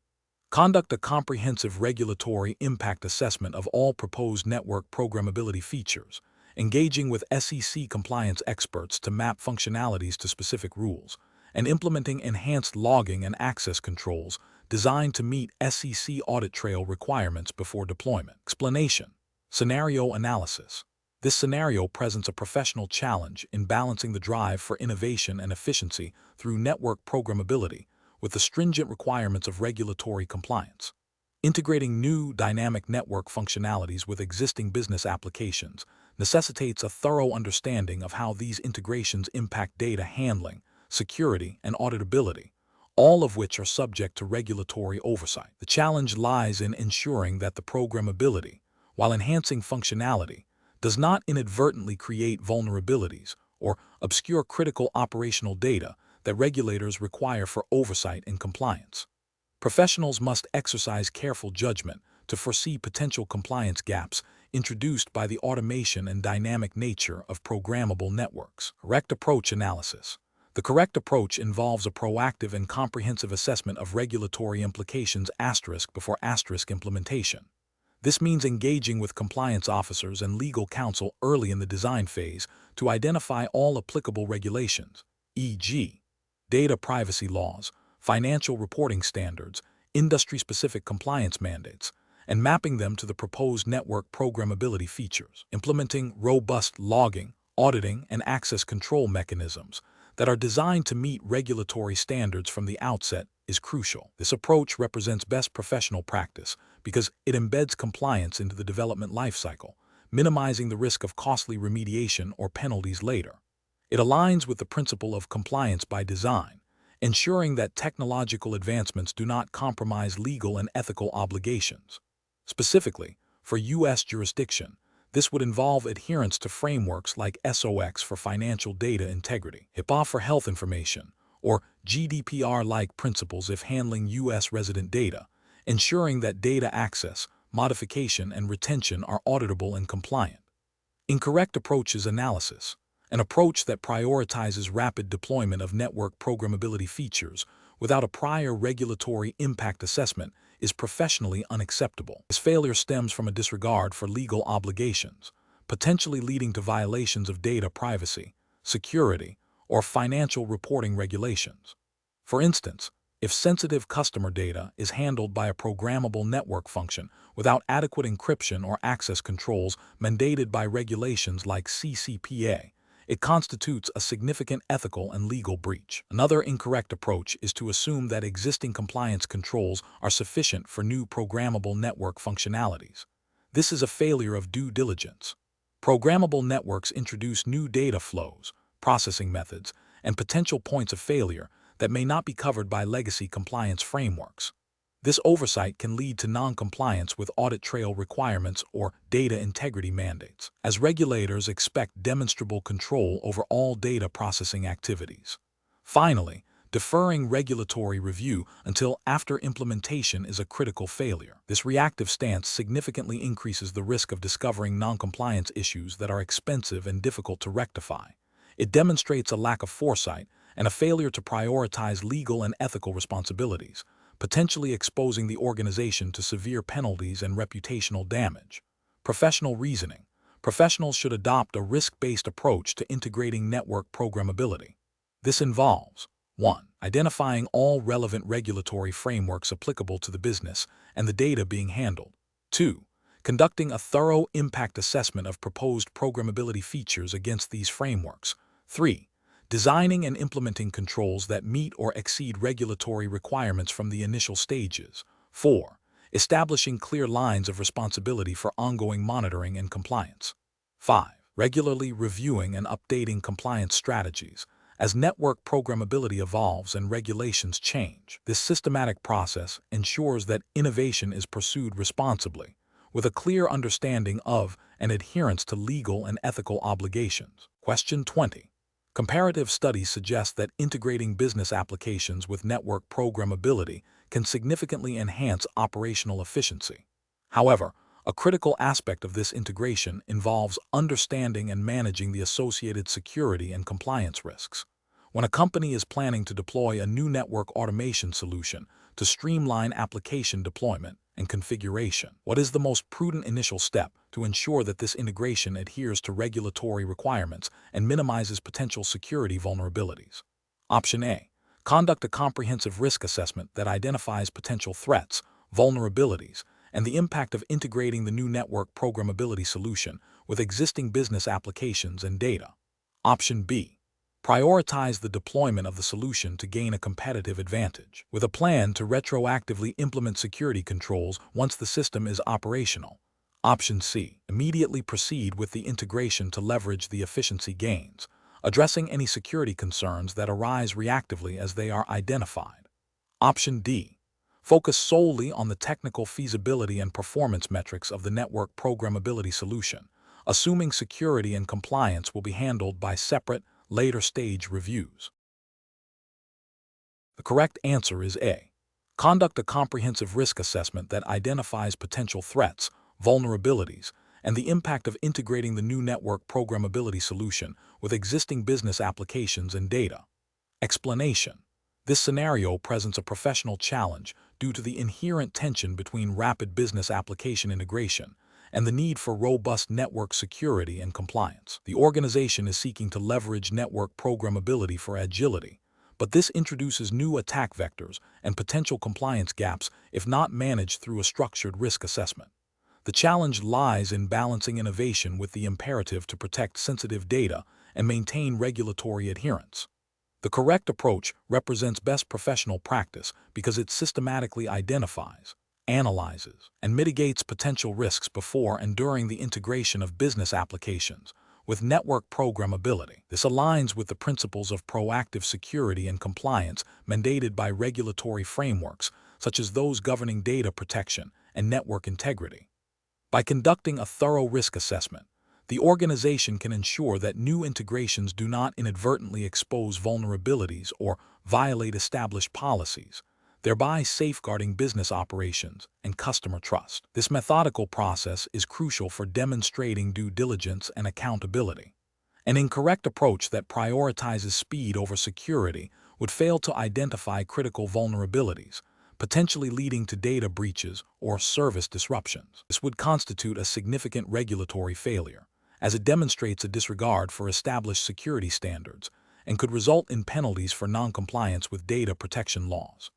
Conduct a comprehensive regulatory impact assessment of all proposed network programmability features, engaging with SEC compliance experts to map functionalities to specific rules, and implementing enhanced logging and access controls designed to meet SEC audit trail requirements before deployment. Explanation. Scenario analysis. This scenario presents a professional challenge in balancing the drive for innovation and efficiency through network programmability with the stringent requirements of regulatory compliance. Integrating new dynamic network functionalities with existing business applications necessitates a thorough understanding of how these integrations impact data handling, security, and auditability, all of which are subject to regulatory oversight. The challenge lies in ensuring that the programmability, while enhancing functionality, does not inadvertently create vulnerabilities or obscure critical operational data that regulators require for oversight and compliance. Professionals must exercise careful judgment to foresee potential compliance gaps introduced by the automation and dynamic nature of programmable networks. Correct approach analysis. The correct approach involves a proactive and comprehensive assessment of regulatory implications before implementation. This means engaging with compliance officers and legal counsel early in the design phase to identify all applicable regulations, e.g., data privacy laws, financial reporting standards, industry-specific compliance mandates, and mapping them to the proposed network programmability features. Implementing robust logging, auditing, and access control mechanisms that are designed to meet regulatory standards from the outset is crucial. This approach represents best professional practice because it embeds compliance into the development lifecycle, minimizing the risk of costly remediation or penalties later. It aligns with the principle of compliance by design, ensuring that technological advancements do not compromise legal and ethical obligations. Specifically, for U.S. jurisdiction, this would involve adherence to frameworks like SOX for financial data integrity, HIPAA for health information, or GDPR-like principles if handling U.S. resident data, ensuring that data access, modification, and retention are auditable and compliant. Incorrect approaches analysis. An approach that prioritizes rapid deployment of network programmability features without a prior regulatory impact assessment is professionally unacceptable. This failure stems from a disregard for legal obligations, potentially leading to violations of data privacy, security, or financial reporting regulations. For instance, if sensitive customer data is handled by a programmable network function without adequate encryption or access controls mandated by regulations like CCPA, it constitutes a significant ethical and legal breach. Another incorrect approach is to assume that existing compliance controls are sufficient for new programmable network functionalities. This is a failure of due diligence. Programmable networks introduce new data flows, processing methods, and potential points of failure that may not be covered by legacy compliance frameworks. This oversight can lead to non-compliance with audit trail requirements or data integrity mandates, as regulators expect demonstrable control over all data processing activities. Finally, deferring regulatory review until after implementation is a critical failure. This reactive stance significantly increases the risk of discovering non-compliance issues that are expensive and difficult to rectify. It demonstrates a lack of foresight and a failure to prioritize legal and ethical responsibilities, potentially exposing the organization to severe penalties and reputational damage. Professional reasoning. Professionals should adopt a risk-based approach to integrating network programmability. This involves 1. Identifying all relevant regulatory frameworks applicable to the business and the data being handled. 2. Conducting a thorough impact assessment of proposed programmability features against these frameworks. 3. Designing and implementing controls that meet or exceed regulatory requirements from the initial stages. 4. Establishing clear lines of responsibility for ongoing monitoring and compliance. 5. Regularly reviewing and updating compliance strategies as network programmability evolves and regulations change. This systematic process ensures that innovation is pursued responsibly, with a clear understanding of and adherence to legal and ethical obligations. Question 20. Comparative studies suggest that integrating business applications with network programmability can significantly enhance operational efficiency. However, a critical aspect of this integration involves understanding and managing the associated security and compliance risks. When a company is planning to deploy a new network automation solution to streamline application deployment and configuration, what is the most prudent initial step to ensure that this integration adheres to regulatory requirements and minimizes potential security vulnerabilities? Option A. Conduct a comprehensive risk assessment that identifies potential threats, vulnerabilities, and the impact of integrating the new network programmability solution with existing business applications and data. Option B. Prioritize the deployment of the solution to gain a competitive advantage, with a plan to retroactively implement security controls once the system is operational. Option C. Immediately proceed with the integration to leverage the efficiency gains, addressing any security concerns that arise reactively as they are identified. Option D. Focus solely on the technical feasibility and performance metrics of the network programmability solution, assuming security and compliance will be handled by separate, later-stage reviews. The correct answer is A. Conduct a comprehensive risk assessment that identifies potential threats, vulnerabilities, and the impact of integrating the new network programmability solution with existing business applications and data. Explanation. This scenario presents a professional challenge due to the inherent tension between rapid business application integration and the need for robust network security and compliance. The organization is seeking to leverage network programmability for agility, but this introduces new attack vectors and potential compliance gaps if not managed through a structured risk assessment. The challenge lies in balancing innovation with the imperative to protect sensitive data and maintain regulatory adherence. The correct approach represents best professional practice because it systematically identifies, analyzes, and mitigates potential risks before and during the integration of business applications with network programmability. This aligns with the principles of proactive security and compliance mandated by regulatory frameworks such as those governing data protection and network integrity. By conducting a thorough risk assessment, the organization can ensure that new integrations do not inadvertently expose vulnerabilities or violate established policies, thereby safeguarding business operations and customer trust. This methodical process is crucial for demonstrating due diligence and accountability. An incorrect approach that prioritizes speed over security would fail to identify critical vulnerabilities, potentially leading to data breaches or service disruptions. This would constitute a significant regulatory failure, as it demonstrates a disregard for established security standards and could result in penalties for non-compliance with data protection laws.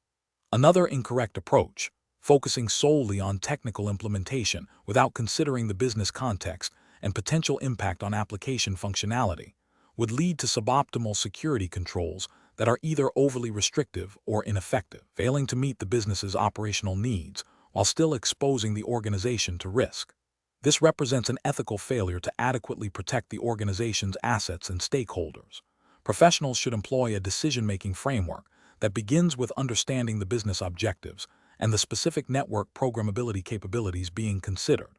Another incorrect approach, focusing solely on technical implementation without considering the business context and potential impact on application functionality, would lead to suboptimal security controls that are either overly restrictive or ineffective, failing to meet the business's operational needs while still exposing the organization to risk. This represents an ethical failure to adequately protect the organization's assets and stakeholders. Professionals should employ a decision-making framework that begins with understanding the business objectives and the specific network programmability capabilities being considered.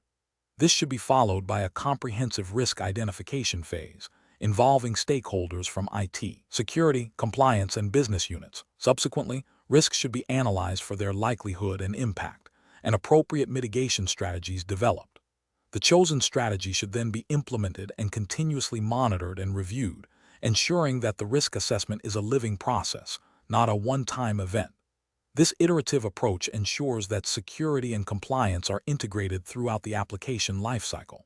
This should be followed by a comprehensive risk identification phase, involving stakeholders from IT, security, compliance, and business units. Subsequently, risks should be analyzed for their likelihood and impact, and appropriate mitigation strategies developed. The chosen strategy should then be implemented and continuously monitored and reviewed, ensuring that the risk assessment is a living process, not a one-time event. This iterative approach ensures that security and compliance are integrated throughout the application lifecycle.